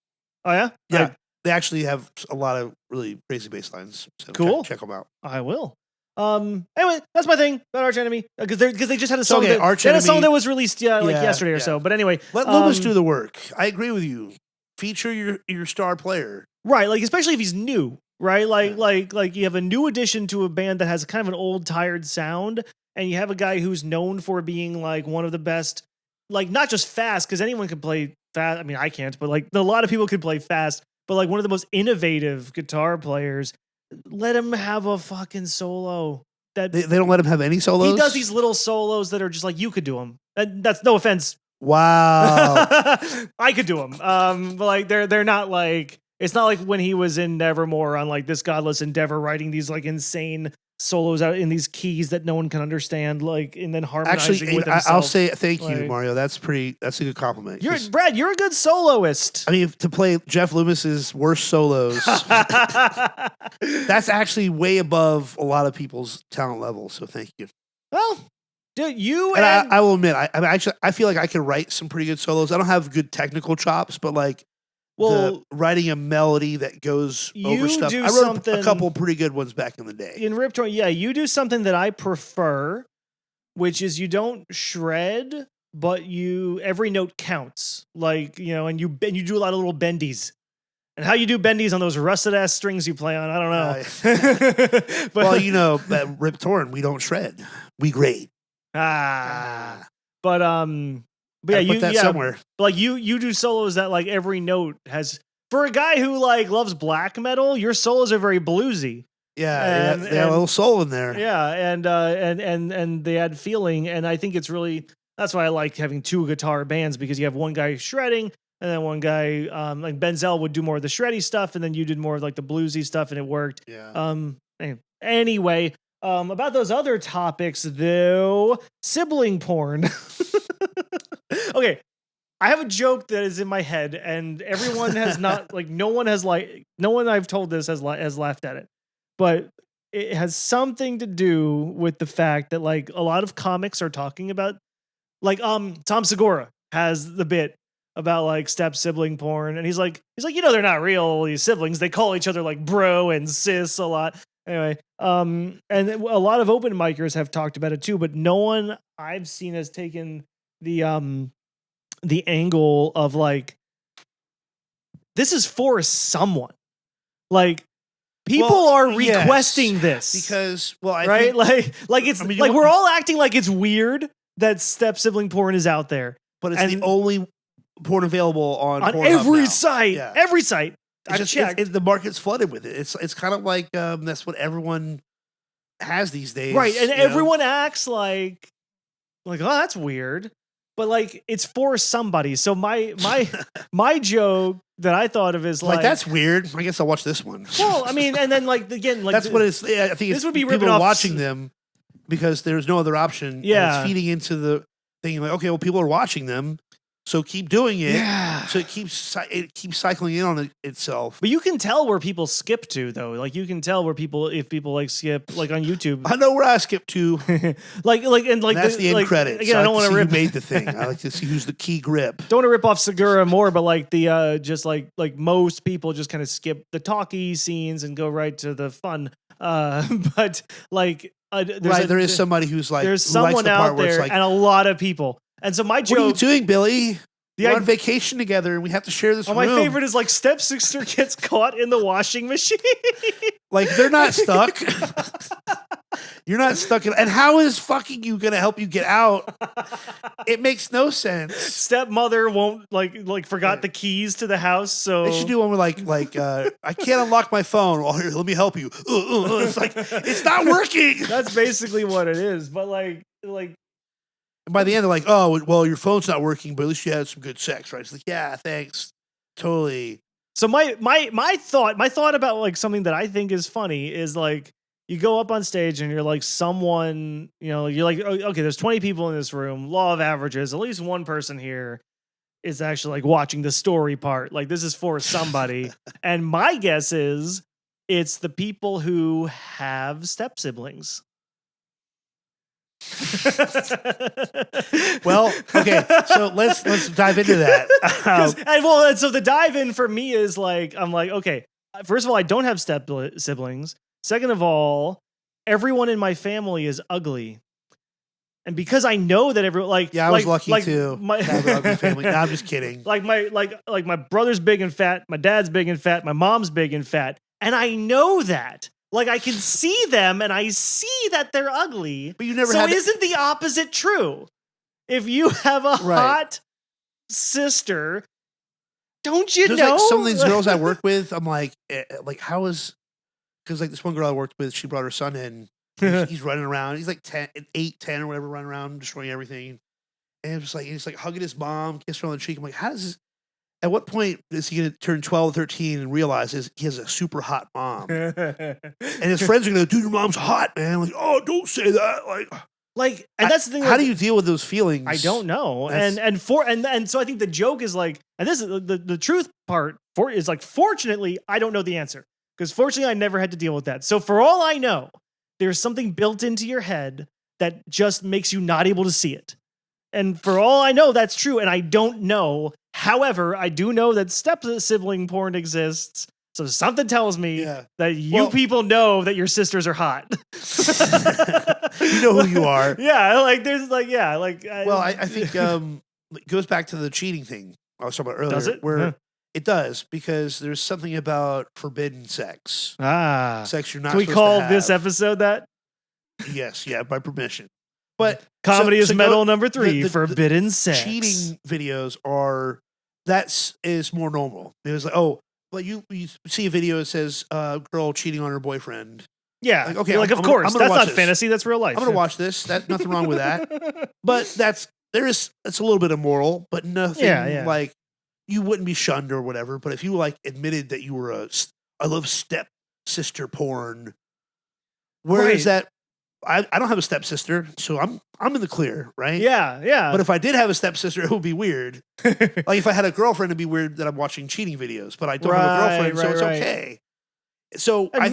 Oh yeah, yeah. They actually have a lot of really crazy bass lines. So cool. Check them out. I will. Anyway, that's my thing about Arch Enemy because they just had a song. Okay, they had a song that was released yesterday or so. But anyway, let Loomis do the work. I agree with you. Feature your star player. Right, like especially if he's new, right? Like you have a new addition to a band that has kind of an old, tired sound, and you have a guy who's known for being like one of the best, like not just fast, because anyone can play fast. I mean, I can't, but like a lot of people can play fast, but like one of the most innovative guitar players. Let him have a fucking solo. That they don't let him have any solos. He does these little solos that are just like you could do them. And that's no offense. Wow, I could do them. But like they're not like. It's not like when he was in Nevermore on like This Godless Endeavor writing these like insane solos out in these keys that no one can understand, like, and then harmonizing with himself. I'll say thank you, Mario. That's a good compliment. Brad, you're a good soloist. I mean, to play Jeff Loomis's worst solos, that's actually way above a lot of people's talent level. So thank you. Well, dude, I will admit, I feel like I can write some pretty good solos. I don't have good technical chops, but like, writing a melody that goes over stuff. I wrote a couple pretty good ones back in the day. In Rip Torn, you do something that I prefer, which is you don't shred, but every note counts. Like, you know, and you do a lot of little bendies. And how you do bendies on those rusted ass strings you play on, I don't know. But, well, you know, at Rip Torn, we don't shred. We grade. But yeah, put that somewhere. Like you do solos that like every note has. For a guy who like loves black metal, your solos are very bluesy. Yeah, they have a little soul in there. Yeah, and they add feeling, and I think it's really that's why I like having two guitar bands because you have one guy shredding, and then one guy like Benzel would do more of the shreddy stuff, and then you did more of like the bluesy stuff, and it worked. Yeah. Anyway, about those other topics though, sibling porn. Okay, I have a joke that is in my head, and everyone has not like no one I've told this has laughed at it, but it has something to do with the fact that like a lot of comics are talking about, like Tom Segura has the bit about like step-sibling porn, and he's like you know they're not real these siblings, they call each other like bro and sis a lot. Anyway, and a lot of open micers have talked about it too, but no one I've seen has taken the angle of like this is for someone. Like people are requesting this because I think, like it's like we're all acting like it's weird that step-sibling porn is out there, but it's the only porn available on every site. Yeah. Every site. I've checked. The market's flooded with it. It's kind of like that's what everyone has these days, right? And everyone acts like oh, that's weird. But like it's for somebody. So my joke that I thought of is like that's weird. I guess I'll watch this one. Well, I mean, and then like again, like that's what it's. I think this would be people watching them because there's no other option. Yeah, and it's feeding into the thing. Like, okay, well, people are watching them, So keep doing it. Yeah. So it keeps cycling in on itself. But you can tell where people skip to, though. Like you can tell where if people like skip, like on YouTube. I know where I skip to. like that's the end credits. Again, I don't want to rip. rip. Who made the thing. I like to see who's the key grip. Don't want to rip off Segura more, but like the just like most people just kind of skip the talky scenes and go right to the fun. But like there is somebody who's like there's someone out there like, and a lot of people. And so my joke. What are you doing, Billy? We're on vacation together and we have to share this room. My favorite is like stepsister gets caught in the washing machine. Like they're not stuck. You're not stuck in, and how is fucking you gonna help you get out? It makes no sense. Stepmother won't like forgot the keys to the house, so they should do one with like I can't unlock my phone. Oh, here, let me help you. It's like it's not working. That's basically what it is. But like. And by the end, they're like, "Oh, well, your phone's not working, but at least you had some good sex, right?" It's like, "Yeah, thanks, totally." So my thought about like something that I think is funny is like you go up on stage and you're like someone, you're like, okay, there's 20 people in this room. Law of averages, at least one person here is actually like watching the story part. Like this is for somebody, and my guess is it's the people who have step siblings. Well, okay, so let's dive into that. And so the dive in for me is like I'm like, okay, first of all, I don't have step siblings. Second of all, everyone in my family is ugly, and because I know that everyone I was lucky too. My ugly family. No, I'm just kidding. Like my brother's big and fat, my dad's big and fat, my mom's big and fat, and I know that. Like I can see them and I see that they're ugly. But you never So isn't the opposite true? If you have a hot sister, don't you know? Like some of these girls I work with, I'm like how is, because like this one girl I worked with, she brought her son in. He's running around. He's like 8, 10 or whatever, running around, destroying everything. And it's like he's like hugging his mom, kissing her on the cheek. I'm like, how does this? At what point is he going to turn 12, 13 and realize he has a super hot mom? And his friends are going to go, dude, your mom's hot, man. Like, oh, don't say that. Like, and that's the thing. How do you deal with those feelings? I don't know. And so I think the joke is like, and this is the truth part is like, fortunately, I don't know the answer because fortunately I never had to deal with that. So for all I know, there's something built into your head that just makes you not able to see it. And for all I know, that's true. And I don't know. However, I do know that step-sibling porn exists. So something tells me that you people know that your sisters are hot. You know who you are. Yeah, like there's like, well, I think it goes back to the cheating thing I was talking about earlier. Does it? Where it does, because there's something about forbidden sex. Sex you're not supposed to have. Can we call this episode that? Yes, by permission. But comedy is metal number 3, forbidden sex. Cheating videos is more normal. It was like, well, you see a video that says girl cheating on her boyfriend. Yeah. Like, okay, of course. That's not fantasy, that's real life. I'm gonna watch this. Nothing wrong with that. But it's a little bit immoral, but nothing like you wouldn't be shunned or whatever. But if you like admitted that you were I love step sister porn, where is that? I don't have a stepsister, so I'm in the clear, right? Yeah. But if I did have a stepsister, it would be weird. Like if I had a girlfriend, it'd be weird that I'm watching cheating videos. But I don't have a girlfriend, so it's okay. So I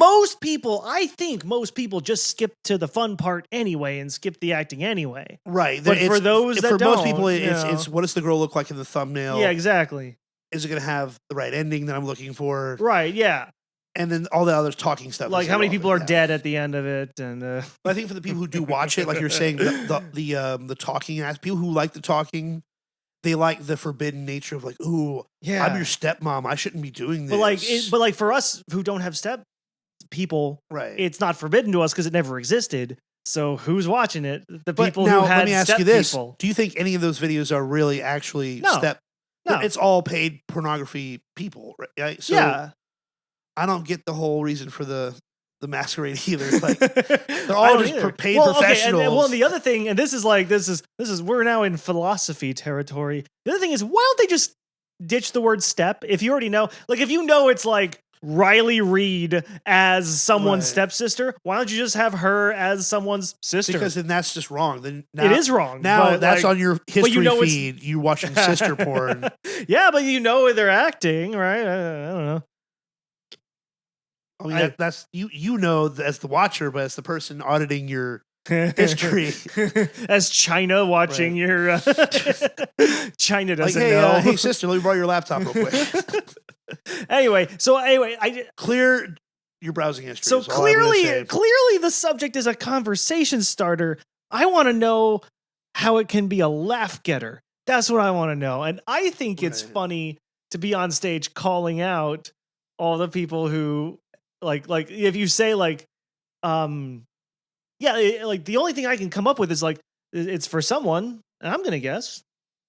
think most people just skip to the fun part anyway and skip the acting anyway. Right. But for those that don't, most people, it's what does the girl look like in the thumbnail? Yeah, exactly. Is it going to have the right ending that I'm looking for? Right. Yeah. And then all the other talking stuff. Like how many people are dead at the end of it, and but I think for the people who do watch it, like you're saying, the talking aspect, people who like the talking, they like the forbidden nature of like, ooh, I'm your stepmom, I shouldn't be doing this. But like for us who don't have step people, right? It's not forbidden to us because it never existed. So who's watching it? The people now, who had let me ask you this: people. Do you think any of those videos are really actually step? No, it's all paid pornography people, right? So, yeah. I don't get the whole reason for the masquerade either. Like they're all just paid professionals. Okay, and the other thing, and this is we're now in philosophy territory. The other thing is, why don't they just ditch the word step? If you already know, like if you know it's like Riley Reid as someone's Right. stepsister. Why don't you just have her as someone's sister? Because then that's just wrong. Then it is wrong. Now but, that's like, on your history you know feed. You watching sister porn. Yeah, but you know they're acting, right? I don't know. I mean, that's you know as the watcher, but as the person auditing your history, as China watching your China doesn't like, hey, know. hey, sister, let me borrow your laptop real quick. Anyway, I Clear your browsing history. so is all I'm gonna say. clearly the subject is a conversation starter. I want to know how it can be a laugh getter. That's what I want to know, and I think it's Right. funny to be on stage calling out all the people who like if you say like like the only thing I can come up with is like it's for someone, and I'm gonna guess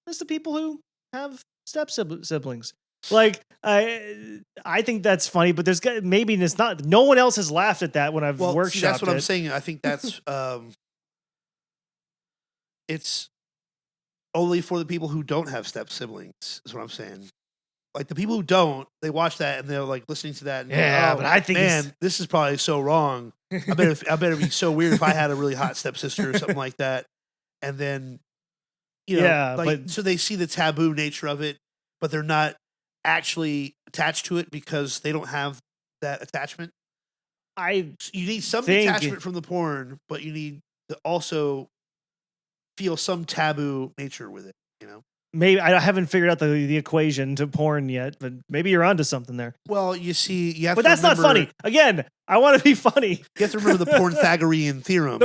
it's the people who have step siblings. Like I think that's funny, but there's maybe it's not. No one else has laughed at that when I've workshopped see, that's what it. I'm saying. I think that's it's only for the people who don't have step siblings. Is what I'm saying. Like the people who don't, they watch that and they're like listening to that. And Yeah, go, but I think man, this is probably so wrong. I bet it'd be so weird if I had a really hot stepsister or something like that. And then, Yeah, like, so they see the taboo nature of it, but they're not actually attached to it because they don't have that attachment. You need some detachment from the porn, but you need to also feel some taboo nature with it. Maybe I haven't figured out the equation to porn yet, but maybe you're onto something there. Well, you see, you have But to that's not funny. Again, I want to be funny. You have to remember the Pornthagorean theorem.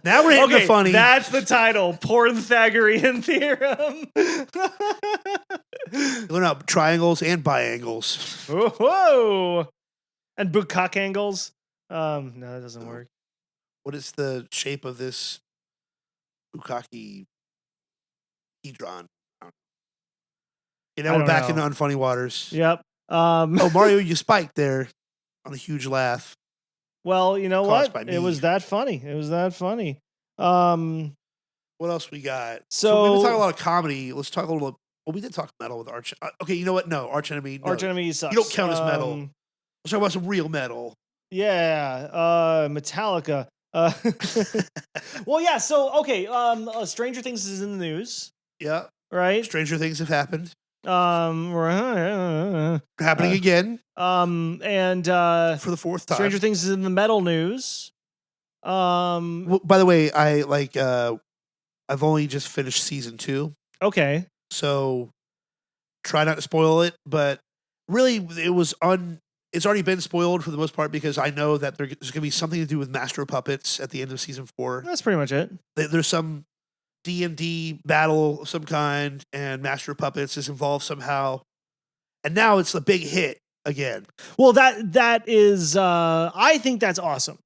Now we're hitting the funny. That's the title, Pornthagorean theorem. Learn out triangles and biangles. Whoa! And bukkake angles. No, that doesn't work. What is the shape of this bukkake hedron? We're back into unfunny waters. Yep. Oh, Mario, you spiked there on a huge laugh. Well, you know Caused what? by It me. was that funny. What else we got? So we've been talking a lot of comedy. Let's talk a little. Well, we did talk metal with Arch. Okay, you know what? No, Arch Enemy. No. Arch Enemy sucks. You don't count as metal. Let's talk about some real metal. Yeah, Metallica. Well, yeah. So okay, Stranger Things is in the news. Yeah. Right. Stranger Things have happened. Happening again. And for the fourth time. Stranger Things is in the metal news. Well, by the way, I've only just finished season 2. Okay. So try not to spoil it, but really it's already been spoiled for the most part because I know that there's going to be something to do with Master of Puppets at the end of season 4. That's pretty much it. There's some D&D battle of some kind, and Master of Puppets is involved somehow. And now it's a big hit again. Well, that is, I think that's awesome.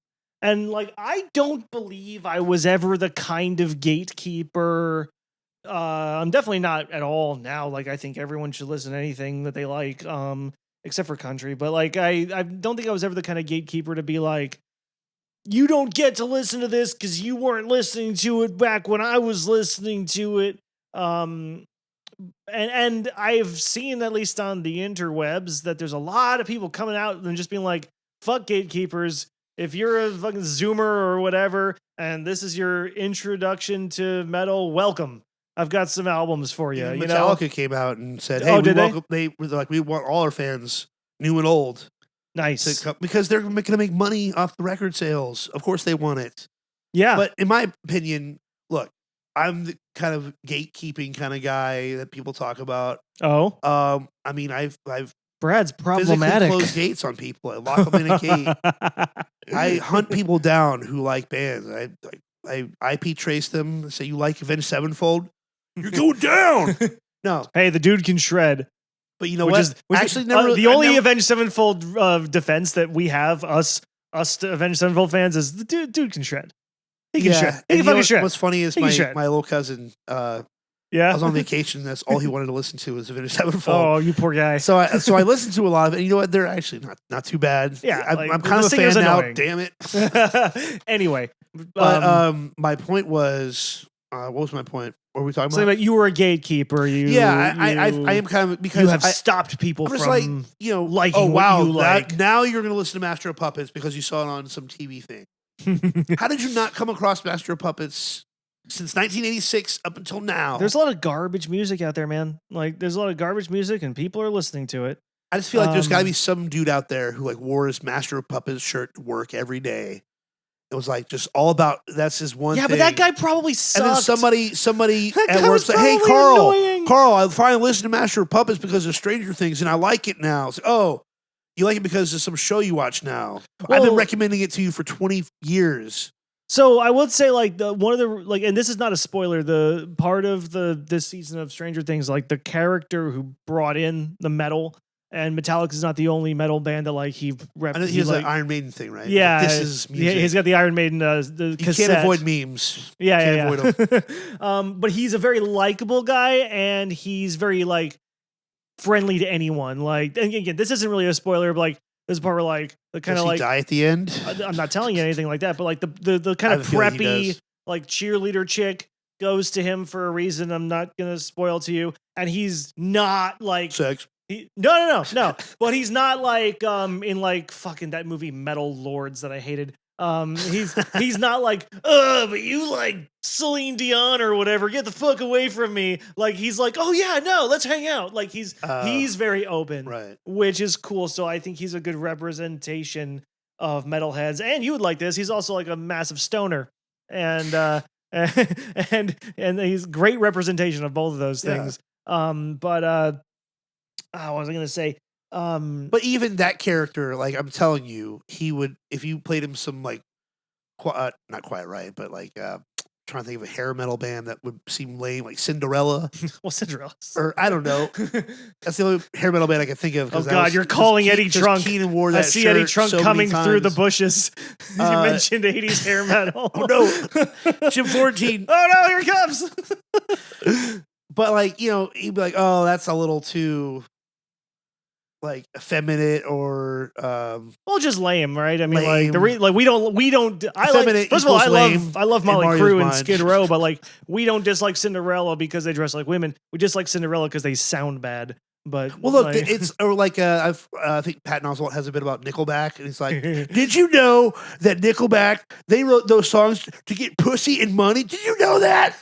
And like, I don't believe I was ever the kind of gatekeeper. I'm definitely not at all now. Like, I think everyone should listen to anything that they like, except for country. But like, I don't think I was ever the kind of gatekeeper to be like, you don't get to listen to this because you weren't listening to it back when I was listening to it. And I've seen, at least on the interwebs, that there's a lot of people coming out and just being like, fuck gatekeepers. If you're a fucking Zoomer or whatever, and this is your introduction to metal, welcome. I've got some albums for you. Metallica came out and said, "Hey, they were like, we want all our fans, new and old, nice, to come, because they're going to make money off the record sales. Of course, they want it. Yeah, but in my opinion, look, I'm the kind of gatekeeping kind of guy that people talk about. Oh, I mean, I've Brad's problematic. Physically close gates on people. I lock them in a gate. I hunt people down who like bands. I IP trace them. Say, you like Avenged Sevenfold? You're going down. No. Hey, the dude can shred. But you know what? Actually, the only Avenged Sevenfold defense that we have, us Avenged Sevenfold fans, is the dude can shred. He can shred. He can fucking shred. What's funny is my little cousin. Yeah, I was on vacation. That's all he wanted to listen to was Avenged Sevenfold. Oh, you poor guy. So I listened to a lot of it. And you know what? They're actually not too bad. Yeah, I'm kind of a fan now. Damn it. Anyway, but my point was, what was my point? What were we talking Something about? about you were a gatekeeper. I am kind of because you have stopped people I'm from just like, liking oh wow, what you like. now you're going to listen to Master of Puppets because you saw it on some TV thing. How did you not come across Master of Puppets since 1986 up until now? There's a lot of garbage music out there, man. Like, there's a lot of garbage music, and people are listening to it. I just feel like there's got to be some dude out there who like wore his Master of Puppets shirt to work every day. It was like just all about that's his one thing. Yeah, but that guy probably sucked. And then somebody at work said, "Hey, annoying. Carl, I finally listened to Master of Puppets because of Stranger Things, and I like it now." So, oh, you like it because of some show you watch now? I've been recommending it to you for 20 years. So I would say like one of the and this is not a spoiler. The part of this season of Stranger Things, like the character who brought in the metal. And Metallica is not the only metal band that like he he has an Iron Maiden thing, right? Yeah, like, this is music. He's got the Iron Maiden the you cassette. Can't avoid memes. Yeah, can't avoid them. But he's a very likable guy, and he's very like friendly to anyone. Like, and again, this isn't really a spoiler, but like this part where like the kind of like die at the end. I'm not telling you anything like that, but like the kind of preppy like cheerleader chick goes to him for a reason I'm not gonna spoil to you, and he's not like sex. No. But he's not like in like fucking that movie Metal Lords that I hated. He's not like, but you like Celine Dion or whatever. Get the fuck away from me. Like he's like, oh yeah, no, let's hang out. Like he's very open, right? Which is cool. So I think he's a good representation of metalheads. And you would like this. He's also like a massive stoner, and and he's great representation of both of those things. What was I going to say? But even that character, like I'm telling you, he would, if you played him some like, not Quiet Riot, but like, trying to think of a hair metal band that would seem lame, like Cinderella. Well, Cinderella. Or I don't know. That's the only hair metal band I can think of. Oh God, you're calling Eddie Trunk. Keenan wore that I see Eddie Trunk so coming through the bushes. You mentioned 80s hair metal. Oh no, Jim Florentine. Oh no, here it comes. But like, he'd be like, oh, that's a little too like effeminate or well, just lame, right? I mean, lame. like we don't. I like. First of all, I love Molly Crew and Skid Row, but like we don't dislike Cinderella because they dress like women. We dislike Cinderella because they sound bad. But well, look, it's or like I think Patton Oswalt has a bit about Nickelback, and he's like, "Did you know that Nickelback they wrote those songs to get pussy and money? Did you know that?"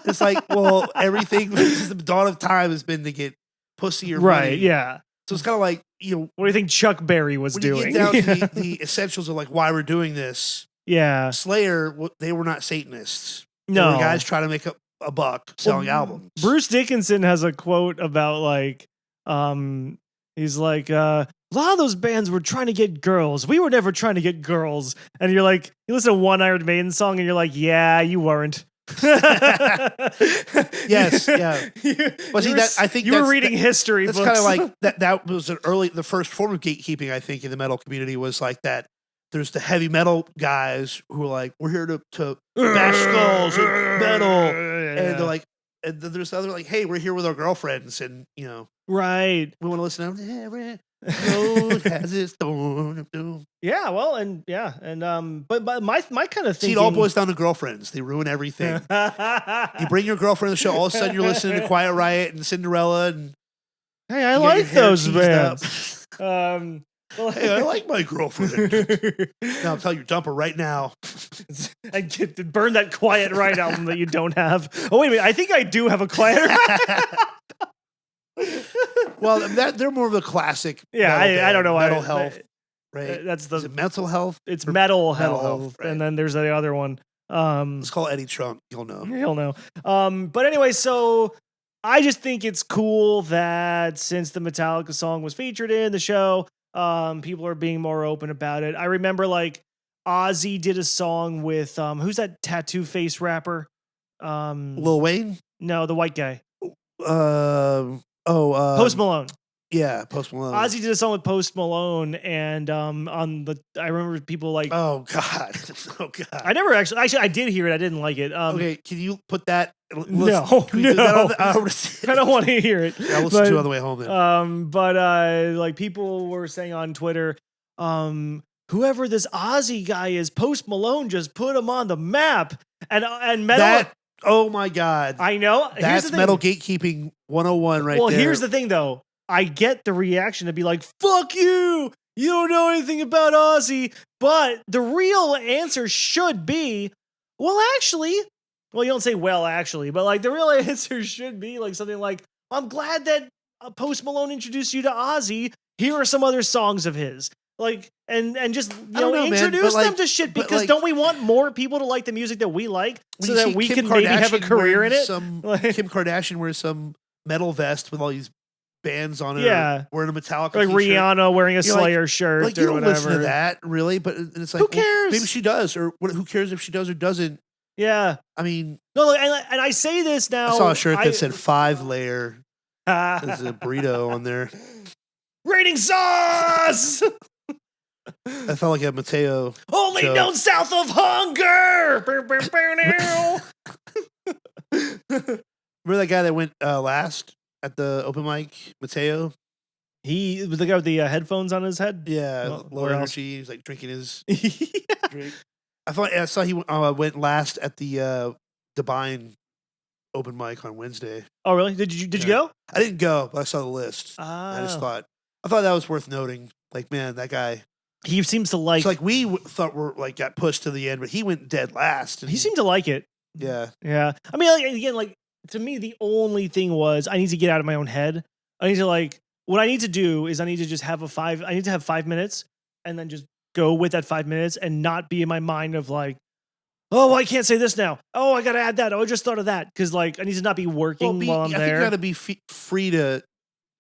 It's like, well, everything since the dawn of time has been to get pussy or money, right? Yeah. So it's kind of like, what do you think Chuck Berry was doing? You get down to the essentials of like why we're doing this. Yeah. Slayer, they were not Satanists. No. They were guys trying to make a buck selling albums. Bruce Dickinson has a quote about like, he's like, a lot of those bands were trying to get girls. We were never trying to get girls. And you're like, you listen to one Iron Maiden song and you're like, yeah, you weren't. Yes, yeah. But see, I think you were reading history books. That's kind of like that was the first form of gatekeeping, I think, in the metal community was like that. There's the heavy metal guys who are like, we're here to bash skulls and metal. And they're like, and then there's the other like, hey, we're here with our girlfriends and, right. We want to listen to every road has its thorn of doom. Yeah, well, and but my kind of thing. See, it all boils down to girlfriends. They ruin everything. You bring your girlfriend to the show, all of a sudden you're listening to Quiet Riot and Cinderella, and hey, I like those bands. Well, hey, I like my girlfriend. Now I'm telling you, dump her right now. And burn that Quiet Riot album that you don't have. Oh, wait a minute. I think I do have a Quiet Riot. Well, they're more of a classic. Yeah, I don't know. Mental health, right? That's Is it mental health? It's metal health. Right. And then there's the other one. Let's call Eddie Trunk. He'll know. He'll know. But anyway, so I just think it's cool that since the Metallica song was featured in the show, people are being more open about it. I remember like Ozzy did a song with who's that tattoo face rapper? Lil Wayne? No, the white guy. Post Malone. Yeah, Post Malone. Ozzy did a song with Post Malone, and I remember people like, oh god. I never actually I did hear it. I didn't like it. Okay, can you put that? No. I don't want to hear it. I'll listen to it on the way home then. But like people were saying on Twitter, whoever this Ozzy guy is, Post Malone just put him on the map, and metal. Oh my God. I know. That's metal gatekeeping 101 right there. Well, here's the thing though. I get the reaction to be like, fuck you. You don't know anything about Ozzy. But the real answer should be, well, actually, you don't say well, actually, but like the real answer should be like something like, I'm glad that Post Malone introduced you to Ozzy. Here are some other songs of his. Like, and just, introduce them to shit because don't we want more people to like the music that we like so that we can maybe have a career in it? Kim Kardashian wears some metal vest with all these bands on it. Yeah. Wearing a Metallica like t-shirt. Rihanna wearing a Slayer shirt like, or you don't whatever. listen to that, really, but it's like, who cares? Maybe she does, or who cares if she does or doesn't? Yeah. I mean... No, and I say this now... I saw a shirt that said 5-layer. There's a burrito on there. Rating sauce! I felt like a Mateo. Only known south of hunger! Remember that guy that went last at the open mic, Mateo? He was the guy with the headphones on his head? Yeah, low energy. He was like drinking his drink. I saw he went last at the Devine open mic on Wednesday. Oh, really? Did you go? I didn't go, but I saw the list. I thought that was worth noting. Like, man, that guy. He seems to like. It's like we thought got pushed to the end, but he went dead last. He seemed to like it. Yeah. Yeah. I mean, again, to me, the only thing was I need to get out of my own head. I need to what I need to do is I need to just have I need to have 5 minutes and then just go with that 5 minutes and not be in my mind of like, oh, I can't say this now. Oh, I got to add that. Oh, I just thought of that. Because I need to not be working while I'm there. I think you got to be free to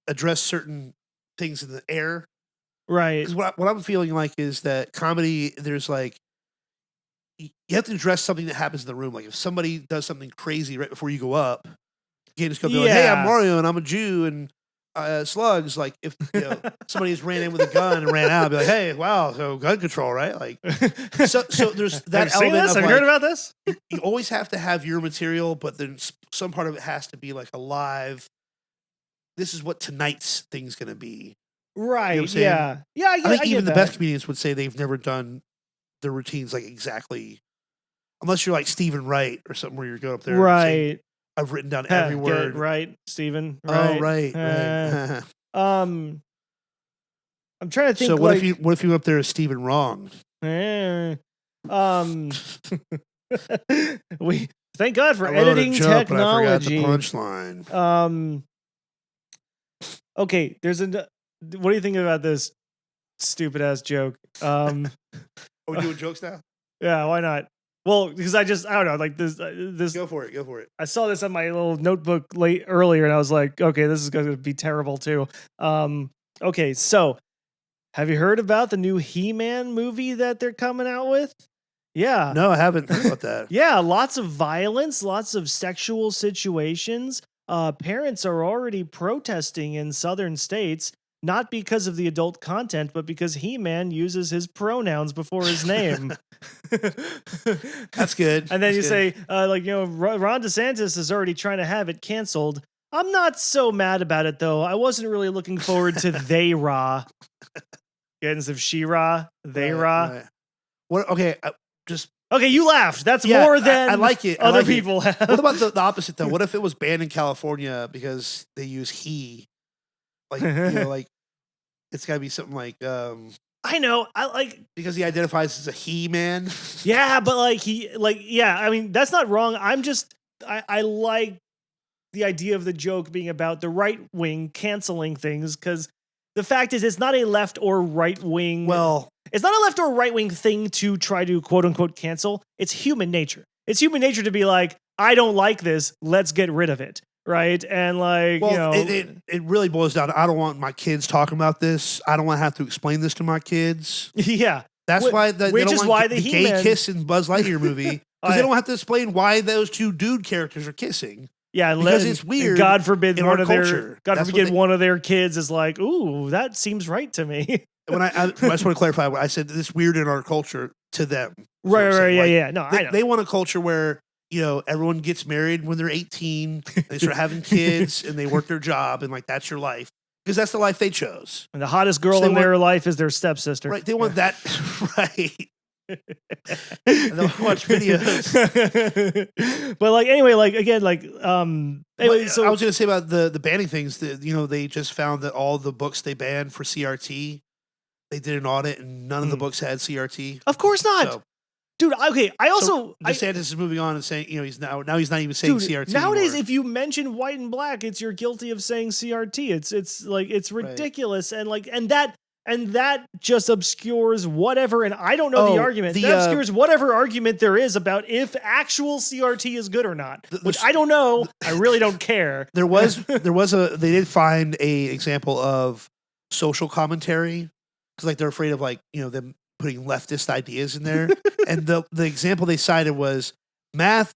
address certain things in the air. Right. Because what I'm feeling like is that comedy, there's you have to address something that happens in the room. Like if somebody does something crazy right before you go up, you can't just go be like, hey, I'm Mario and I'm a Jew and slugs. Like if somebody just ran in with a gun and ran out, I'd be like, hey, wow, so gun control, right? Like, so there's that element. Have you heard about this? You always have to have your material, but then some part of it has to be like alive. This is what tonight's thing's going to be. Right. You know yeah. I think even the best comedians would say they've never done their routines like exactly, unless you're like Stephen Wright or something where you're going up there. Right. Saying, I've written down every word. Right, Stephen. Right. Oh, right. Right. I'm trying to think. So what if you went up there as Stephen Wrong? We thank God for editing technology. I forgot the punchline. Okay, what do you think about this stupid ass joke? Are we doing jokes now? Yeah, why not? Well, because I don't know, like this. Go for it. I saw this on my little notebook earlier, and I was like, okay, this is going to be terrible too. Okay, so have you heard about the new He-Man movie that they're coming out with? Yeah. No, I haven't heard about that. Yeah, lots of violence, lots of sexual situations. Parents are already protesting in southern states, not because of the adult content, but because He-Man uses his pronouns before his name. That's good. And then you say, Ron DeSantis is already trying to have it canceled. I'm not so mad about it, though. I wasn't really looking forward to They Ra. Instead of She-Ra, They Ra. Right. What? Okay, Okay, you laughed. That's more than I like it. Other people have. What about the opposite, though? What if it was banned in California because they use he? Like, it's got to be something like... I know. Because he identifies as a he-man. Yeah, but I mean, that's not wrong. I like the idea of the joke being about the right wing canceling things because the fact is it's not a left or right wing. Well, it's not a left or right wing thing to try to quote unquote cancel. It's human nature. It's human nature to be like, I don't like this. Let's get rid of it. Right. And it really boils down to I don't want my kids talking about this. I don't want to have to explain this to my kids. Yeah. That's why the gay kiss in Buzz Lightyear movie. Because they don't have to explain why those two dude characters are kissing. Yeah, because it's weird. God forbid one of their kids is like, ooh, that seems right to me. When I just want to clarify, I said this weird in our culture to them. Right, yeah. No, I know. They want a culture where everyone gets married when they're 18, they start having kids, and they work their job, and that's your life because that's the life they chose. And the hottest girl in their life is their stepsister. Right? They want that, right? don't watch videos. But like anyway, like again, like anyway, But so I was going to say about the banning things. That they just found that all the books they banned for CRT, they did an audit and none of the books had CRT. Of course not. So, dude, okay. I also so DeSantis is moving on and saying, he's now he's not even saying CRT nowadays. anymore. If you mention white and black, you're guilty of saying CRT. It's like it's ridiculous, right. and that just obscures whatever. And I don't know the argument. That obscures whatever argument there is about if actual CRT is good or not. Which I don't know. I really don't care. They did find a example of social commentary because like they're afraid of like them putting leftist ideas in there. And the example they cited was math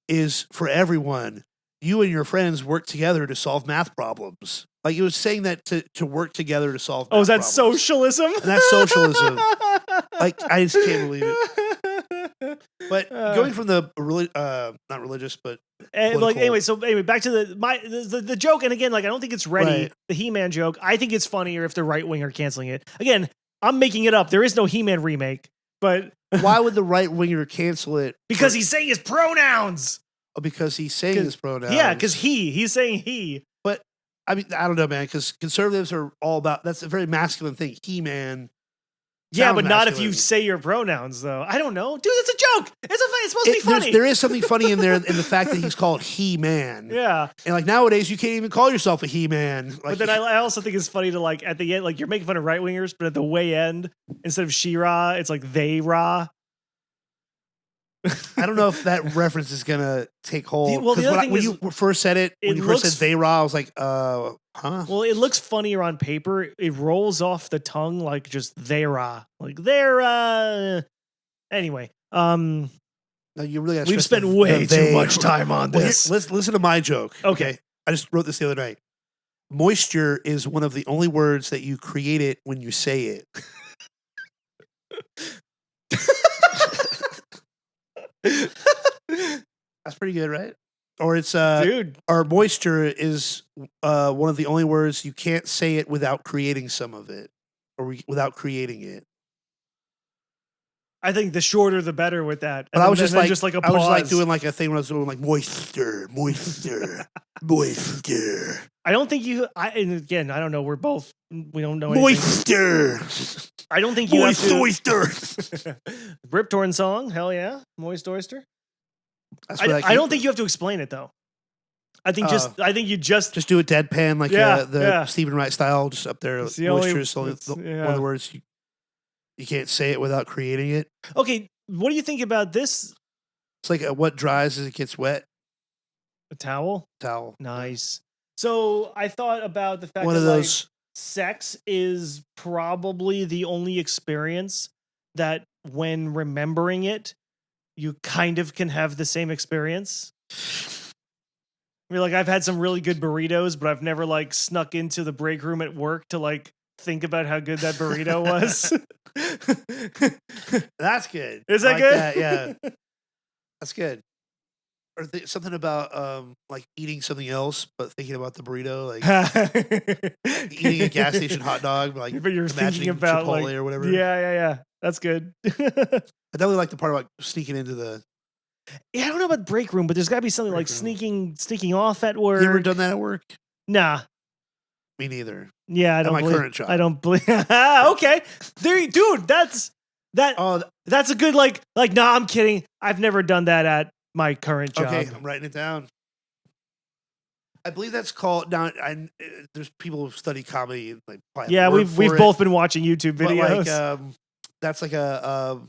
is for everyone. You and your friends work together to solve math problems. Like it was saying that to work together to solve math is that problems. socialism? And that's socialism. Like I just can't believe it. But going from the not religious, but like anyway, back to the joke. And again, like I don't think it's ready. Right. The He-Man joke. I think it's funnier if the right wing are canceling it. Again, I'm making it up. There is no He-Man remake. But why would the right winger cancel it? Because he's saying his pronouns. Oh, because he's saying his pronouns. Yeah, because he's saying he. But I mean, I don't know, man. Because conservatives are all about that's a very masculine thing. He-Man. Yeah, but not if you say your pronouns, though. I don't know, dude. It's a joke. It's supposed to be funny. There is something funny in there in the fact that he's called He-Man. Yeah, and like nowadays, you can't even call yourself a He-Man. Like, but then I also think it's funny to like at the end, like you're making fun of right wingers, but at the way end, instead of She-Ra, it's like they Ra. I don't know if that reference is gonna take hold. Well, the other thing when you first said it, when you first said they Ra, I was like, huh? Well, it looks funnier on paper. It rolls off the tongue like just they Ra, like they're. Anyway, no, you really we've spent way too much time on this. Let's listen to my joke. Okay, I just wrote this the other night. Moisture is one of the only words that you create it when you say it. That's pretty good, right? Or it's dude. Or moisture is one of the only words you can't say it without creating some of it, or without creating it. I think the shorter the better with that. But I was just like a pause. I was like doing like a thing when I was doing like moisture. Moisture. I don't think you. And again, I don't know. We don't know anything. Moisture. I don't think you Moist have to. oyster. Rip Torn song, hell yeah, Moist Oyster. I don't think you have to explain it though. I think you just do a deadpan like the Stephen Wright style, just up there. Moisture is one of the words you can't say it without creating it. Okay, what do you think about this? It's like what dries as it gets wet. A towel. Nice. So I thought about the fact one of those. Like, sex is probably the only experience that, when remembering it, you kind of can have the same experience. I mean, like I've had some really good burritos, but I've never like snuck into the break room at work to like think about how good that burrito was. That's good. Is that good? That, yeah. That's good. Or something about like eating something else, but thinking about the burrito, like eating a gas station hot dog, like but you're thinking about Chipotle like, or whatever. Yeah. That's good. I definitely like the part about sneaking into the. Yeah, I don't know about break room, but there's got to be something like sneaking off at work. You ever done that at work? Nah. Me neither. Yeah, I don't. At my current job. I don't believe. Okay, dude, that's a good like. No, I'm kidding. I've never done that at my current job. Okay, I'm writing it down. I believe that's called now. There's people who study comedy. And, like, yeah, we've both been watching YouTube videos. But like, that's like a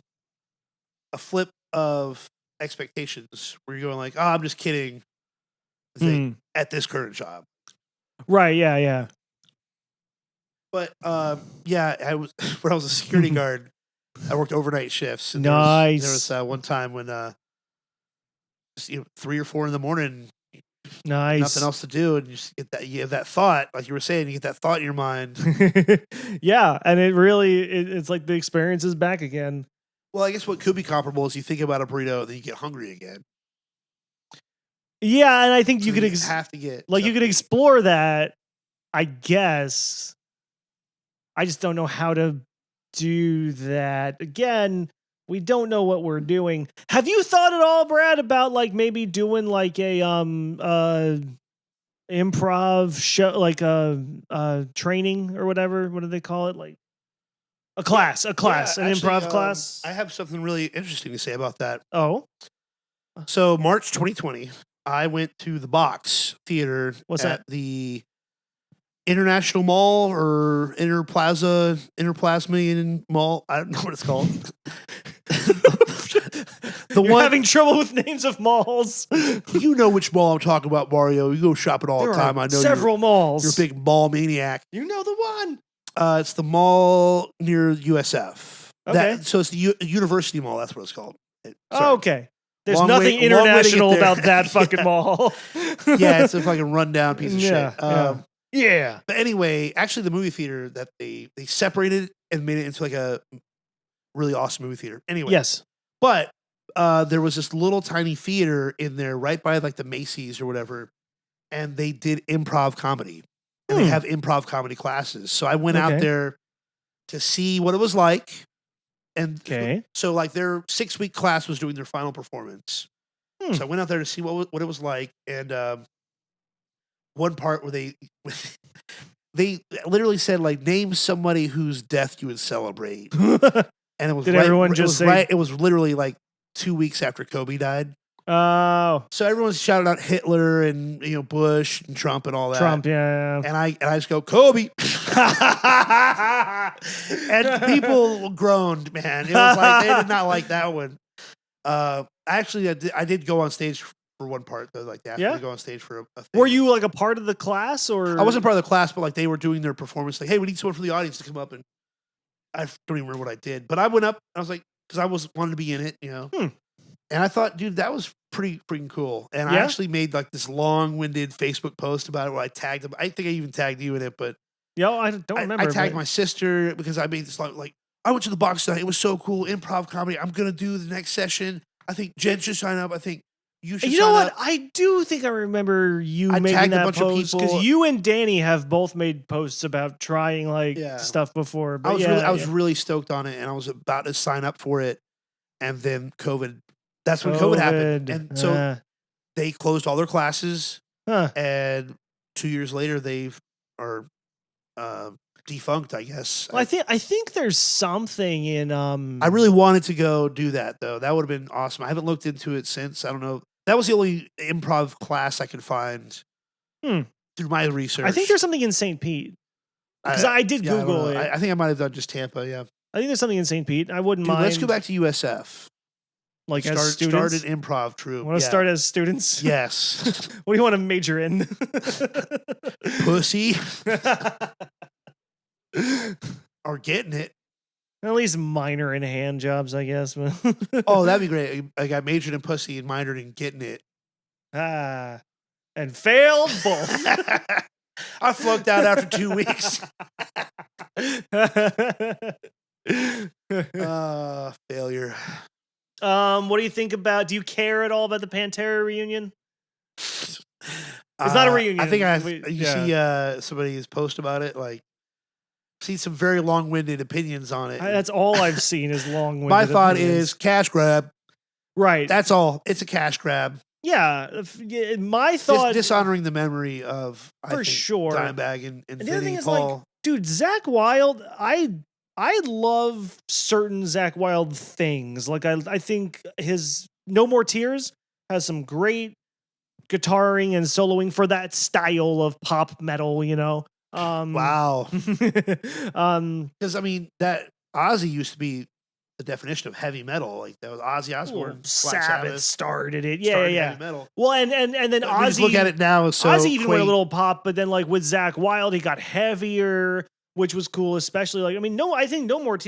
flip of expectations where you're going like, oh, I'm just kidding. At this current job, right? Yeah. But I was when I was a security guard. I worked overnight shifts. And nice. There was one time when 3 or 4 in the morning. Nice. Nothing else to do, and you have that thought, like you were saying, you get that thought in your mind. Yeah, and it's like the experience is back again. Well, I guess what could be comparable is you think about a burrito, and then you get hungry again. Yeah, and I think you could have to get like something. You could explore that. I guess. I just don't know how to do that again. We don't know what we're doing. Have you thought at all, Brad, about like maybe doing like a improv show, like a training or whatever? What do they call it? Like a class, an improv class. I have something really interesting to say about that. Oh, So March 2020, I went to the Box Theater What's that? the International Mall or Interplasmian Mall. I don't know what it's called. You're having trouble with names of malls. You know which mall I'm talking about, Mario. You go shopping all There the time. are I know several malls. you're a big mall maniac. You know the one. It's the mall near USF. Okay. So it's the University Mall. That's what it's called. Oh, okay. There's Long nothing way- long way to get international there. about that fucking mall. Yeah, it's a fucking rundown piece of shit. Yeah. But anyway, actually, the movie theater that they separated and made it into like a really awesome movie theater. Anyway, Yes. but there was this little tiny theater in there right by like the Macy's or whatever, and they did improv comedy, and they have improv comedy classes. So I went out Okay. there to see what it was like, and Okay. so like their 6-week class was doing their final performance. Hmm. So I went out there to see what it was like, and one part where they literally said like, name somebody whose death you would celebrate, and it was Did right, everyone it just was say- right, it was literally like 2 weeks after Kobe died. Oh, So everyone's shouting out Hitler and Bush and Trump and all that. Trump. Yeah. And I just go Kobe, and people groaned. Man, it was like they did not like that one. Actually, I did go on stage for one part though. Like they asked me to go on stage for a thing. Were you like a part of the class, or I wasn't part of the class, but like they were doing their performance. Like, hey, we need someone from the audience to come up, and I don't even remember what I did, but I went up. I was like, because I wanted to be in it, And I thought, dude, that was pretty freaking cool. And I actually made like this long-winded Facebook post about it where I tagged them. I think I even tagged you in it, but I don't remember. I tagged my sister because I made this like I went to the Box tonight. It was so cool, improv comedy. I'm gonna do the next session. I think Jen should sign up. I think you should. You know sign what? up. I do think I remember you I making tagged a that bunch of post people. because you and Danny have both made posts about trying like stuff before. But I was really stoked on it, and I was about to sign up for it, and then COVID. That's when COVID happened, and so they closed all their classes. And 2 years later, they are defunct, I guess. Well, I think there's something in I really wanted to go do that though. That would have been awesome. I haven't looked into it since. I don't know. That was the only improv class I could find through my research. I think there's something in St. Pete because I did Google it. I think I might have done just Tampa. Yeah, I think there's something in St. Pete. I wouldn't mind. Let's go back to USF. Like as students, start an improv troupe. Want to start as students? Yes. What do you want to major in? Pussy. Or getting it. At least minor in hand jobs, I guess. Oh, that'd be great. I got majored in pussy and minored in getting it. And failed both. I flunked out after 2 weeks. Failure. What do you think about? Do you care at all about the Pantera reunion? It's not a reunion. I think you see somebody's post about it. Like, see some very long-winded opinions on it. That's all I've seen is long-winded. My thought opinions. is cash grab. Right. That's all. It's a cash grab. Yeah. My thought dishonoring the memory of for sure Dimebag and the other thing is Paul. like, dude, Zakk Wylde. I love certain Zakk Wylde things. Like I think his No More Tears has some great guitaring and soloing for that style of pop metal, Wow. Because I mean that Ozzy used to be the definition of heavy metal. Like that was Ozzy Osbourne. Black Sabbath started it. Started Yeah. heavy metal. Well, and then We Ozzy. just look at it now. So Ozzy even went a quaint. little pop, but then like with Zakk Wylde, he got heavier, which was cool. Especially like I think No More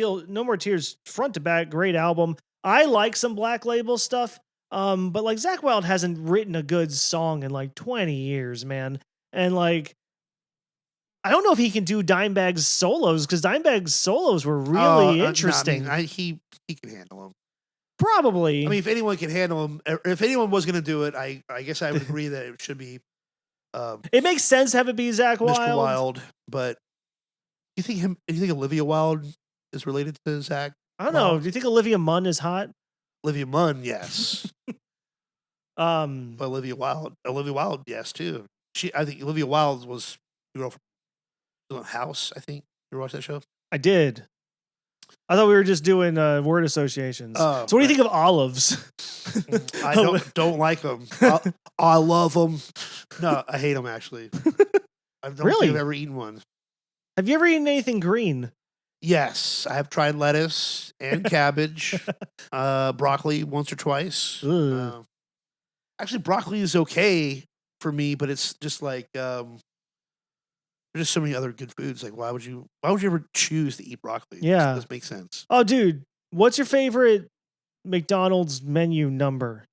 Tears front to back, great album. I like some Black Label stuff. But like Zakk Wylde hasn't written a good song in like 20 years, man. And like, I don't know if he can do Dimebag's solos because Dimebag's solos were really interesting. No, I mean, he can handle them. Probably. I mean, if anyone can handle them, if anyone was going to do it, I guess I would agree that it should be. It makes sense to have it be Zakk Wylde. Mr. Wilde, but you think Olivia Wilde is related to Zakk? I don't know. Do you think Olivia Munn is hot? Olivia Munn, yes. But Olivia Wilde, yes, too. I think Olivia Wilde was the girl from House, I think. You ever watch that show? I did. I thought we were just doing word associations. So what do you think of olives? I don't like them. I love them. No, I hate them, actually. I don't think I've ever eaten one. Have you ever eaten anything green? Yes, I have tried lettuce and cabbage, broccoli once or twice. Actually, broccoli is okay for me, but it's just like there's just so many other good foods. Like, why would you ever choose to eat broccoli? Yeah, it doesn't make sense. Oh, dude, what's your favorite McDonald's menu number?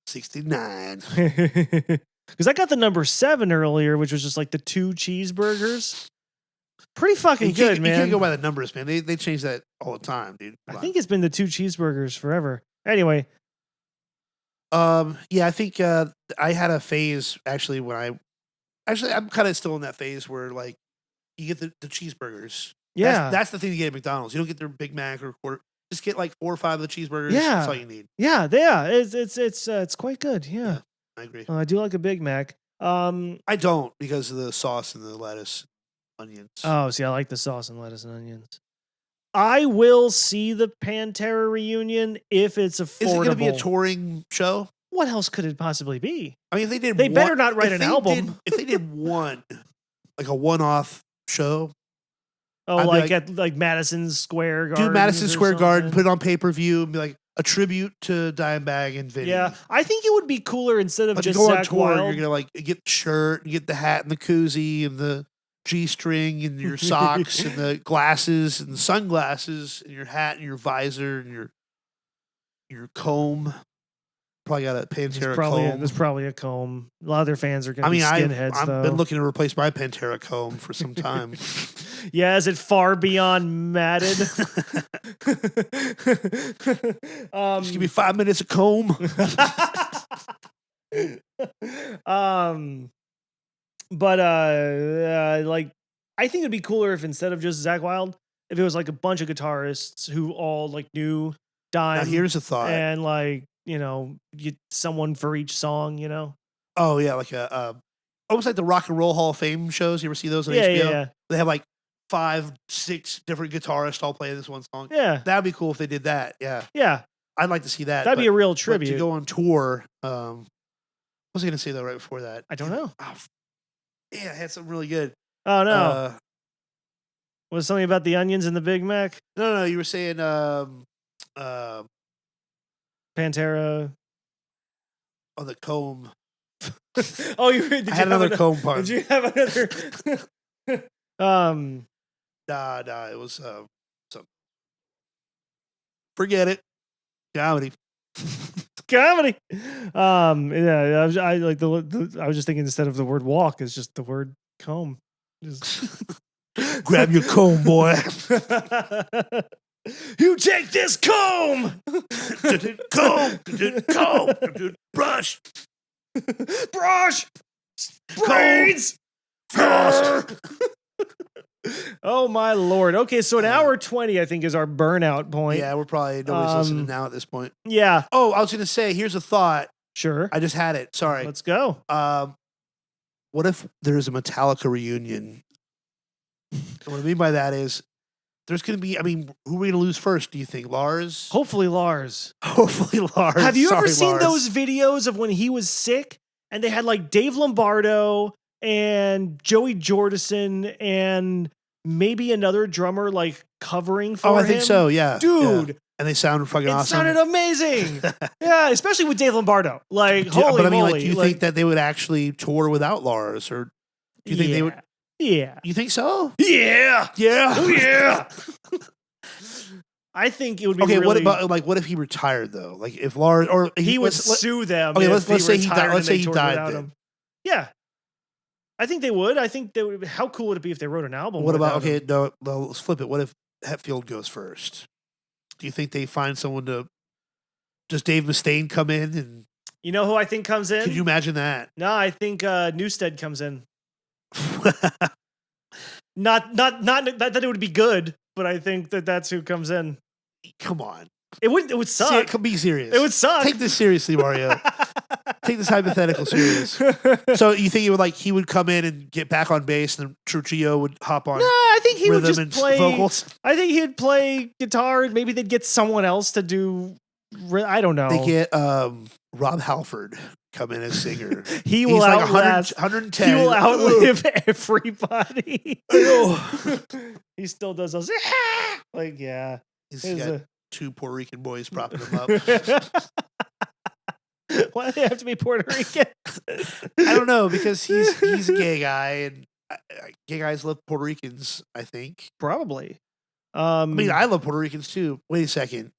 69. Because I got the number 7 earlier, which was just like the 2 cheeseburgers. Pretty fucking good, man. You can't go by the numbers, man. They change that all the time, dude. I think it's been the 2 cheeseburgers forever. Anyway. Yeah, I think I had a phase actually when I'm kind of still in that phase where like you get the cheeseburgers. Yeah. That's the thing you get at McDonald's. You don't get their Big Mac or quarter. Just get like 4 or 5 of the cheeseburgers. Yeah. That's all you need. Yeah. It's quite good. Yeah. I agree. I do like a Big Mac. I don't because of the sauce and the lettuce, onions. Oh, see, I like the sauce and lettuce and onions. I will see the Pantera reunion if it's affordable. Is it going to be a touring show? What else could it possibly be? I mean, if they did, they better not write an album. If they did one, like a one-off show. Oh, like at like Madison Square Garden. Do Madison Square Garden, put it on pay-per-view, and be like a tribute to Dimebag and Vinny. Yeah, I think it would be cooler instead of but just to go Zach on tour. Wilde. You're gonna like get the shirt, and get the hat, and the koozie, and the G-string, and your socks, and the glasses, and the sunglasses, and your hat, and your visor, and your comb. Probably got a Pantera comb. There's probably a comb. A lot of their fans are going to be skinheads, I've been looking to replace my Pantera comb for some time. Yeah, is it far beyond matted? Just give me 5 minutes of comb. But like, I think it'd be cooler if instead of just Zach Wilde, if it was like a bunch of guitarists who all like knew Dime. Now here's a thought, and like, you know, get someone for each song, you know. Oh yeah, like almost like the Rock and Roll Hall of Fame shows. You ever see those on HBO? Yeah. They have like 5, 6 different guitarists all playing this one song. Yeah, that'd be cool if they did that. Yeah, I'd like to see that. That'd be a real tribute. To go on tour. What was I going to say though? Right before that, I don't know. Yeah, I had something really good. Oh no. Was something about the onions and the Big Mac? No, you were saying Pantera. Oh, the comb. Oh, I had another comb part. Did you have another? Nah, it was something. Forget it. Comedy. Comedy. Yeah, I like I was just thinking instead of the word walk, it's just the word comb. Just grab your comb, boy. You take this comb. Comb. Brush. Braids. Oh my lord. Okay, so an hour 20, I think, is our burnout point. Yeah, we're probably nobody's listening now at this point. Yeah. Oh, I was gonna say, here's a thought. Sure. I just had it. Sorry. Let's go. What if there's a Metallica reunion? And what I mean by that is there's going to be, I mean, who are we going to lose first, do you think? Lars? Hopefully Lars. Have you ever seen those videos of when he was sick and they had like Dave Lombardo and Joey Jordison and maybe another drummer like covering for him? I think so, yeah. Dude. Yeah. And they sound fucking awesome. It sounded amazing. Yeah, especially with Dave Lombardo. Like, holy moly. Like, do you think that they would actually tour without Lars? Or do you think they would? Yeah. You think so? Yeah. Yeah. Yeah. I think it would be okay. Really... What about like what if he retired though? Like if Lars or he would sue them. Okay, let's say he died. Let's say he died. Him. Yeah, I think they would. I think they would. How cool would it be if they wrote an album? What about no, let's flip it. What if Hetfield goes first? Do you think they find someone to? Does Dave Mustaine come in and? You know who I think comes in? Could you imagine that? No, I think Newstead comes in. Not that it would be good, but I think that's who comes in. Come on. It would suck. Be serious. It would suck. Take this seriously, Mario. Take this hypothetical serious. So you think he would come in and get back on bass, and then Trucchio would hop on? No, I think he would rhythm just and play vocals. I think he'd play guitar, and maybe they'd get someone else to do. I don't know. They get Rob Halford come in as singer. He will He's like outlast 110. He will outlive everybody. He still does those. Like, yeah. He's got two Puerto Rican boys propping him up. Why do they have to be Puerto Rican? I don't know, because he's a gay guy, and gay guys love Puerto Ricans, I think. Probably. I mean, I love Puerto Ricans too. Wait a second.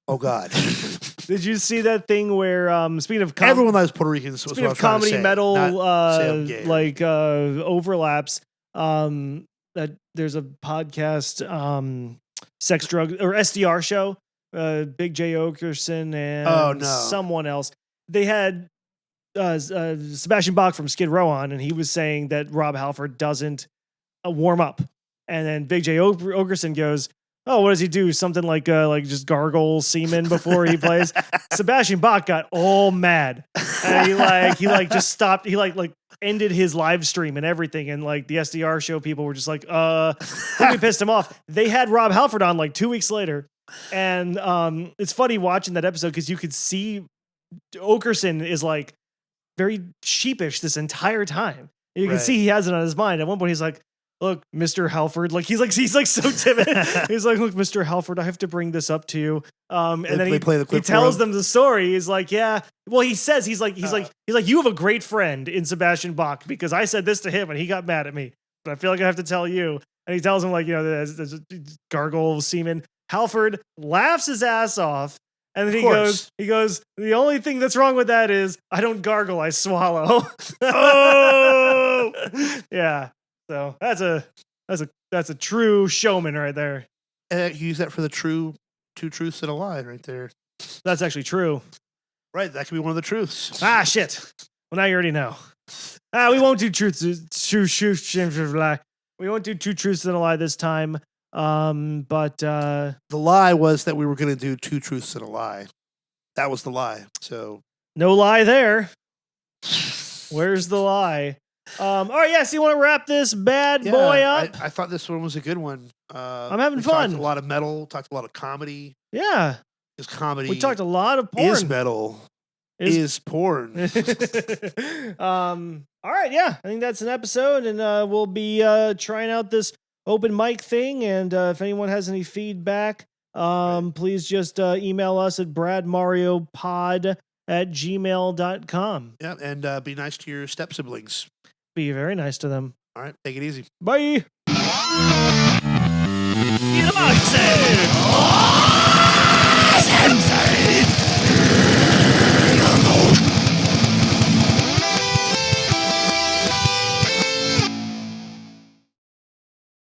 Oh God. Did you see that thing where speaking of everyone loves Puerto Ricans? Speaking of comedy metal overlaps, that there's a podcast, Sex Drug or SDR show, Big J Okerson and someone else. They had Sebastian Bach from Skid Row on, and he was saying that Rob Halford doesn't warm up, and then Big J Okerson goes, "Oh, what does he do? Something like just gargle semen before he plays." Sebastian Bach got all mad, and he just stopped. He ended his live stream and everything, and like the SDR show people were just like, we pissed him off. They had Rob Halford on like 2 weeks later, and it's funny watching that episode because you could see Okerson is like very sheepish this entire time. You can see he has it on his mind. At one point, he's like, "Look, Mr. Halford," like he's so timid. He's like, "Look, Mr. Halford, I have to bring this up to you." And then he tells them the story. He's like, "Yeah." Well, he says he's like, "You have a great friend in Sebastian Bach because I said this to him and he got mad at me, but I feel like I have to tell you." And he tells him like, there's gargle semen. Halford laughs his ass off. And then he goes, "The only thing that's wrong with that is I don't gargle, I swallow." Oh, yeah. So that's a true showman right there. And you use that for the two truths and a lie right there. That's actually true. Right, that could be one of the truths. Ah, shit. Well, now you already know. We won't do we won't do two truths and a lie this time. But the lie was that we were going to do two truths and a lie. That was the lie. So no lie there. Where's the lie? All right, yes, you want to wrap this bad boy up? I thought this one was a good one. I'm having fun. Talked a lot of metal, talked a lot of comedy. Yeah. Because comedy. We talked a lot of porn. Is metal. Is porn. All right, yeah. I think that's an episode, and we'll be trying out this open mic thing, and if anyone has any feedback, please just email us at bradmariopod@gmail.com. Yeah, and be nice to your step-siblings. Be very nice to them. All right, take it easy. Bye. Eat a box.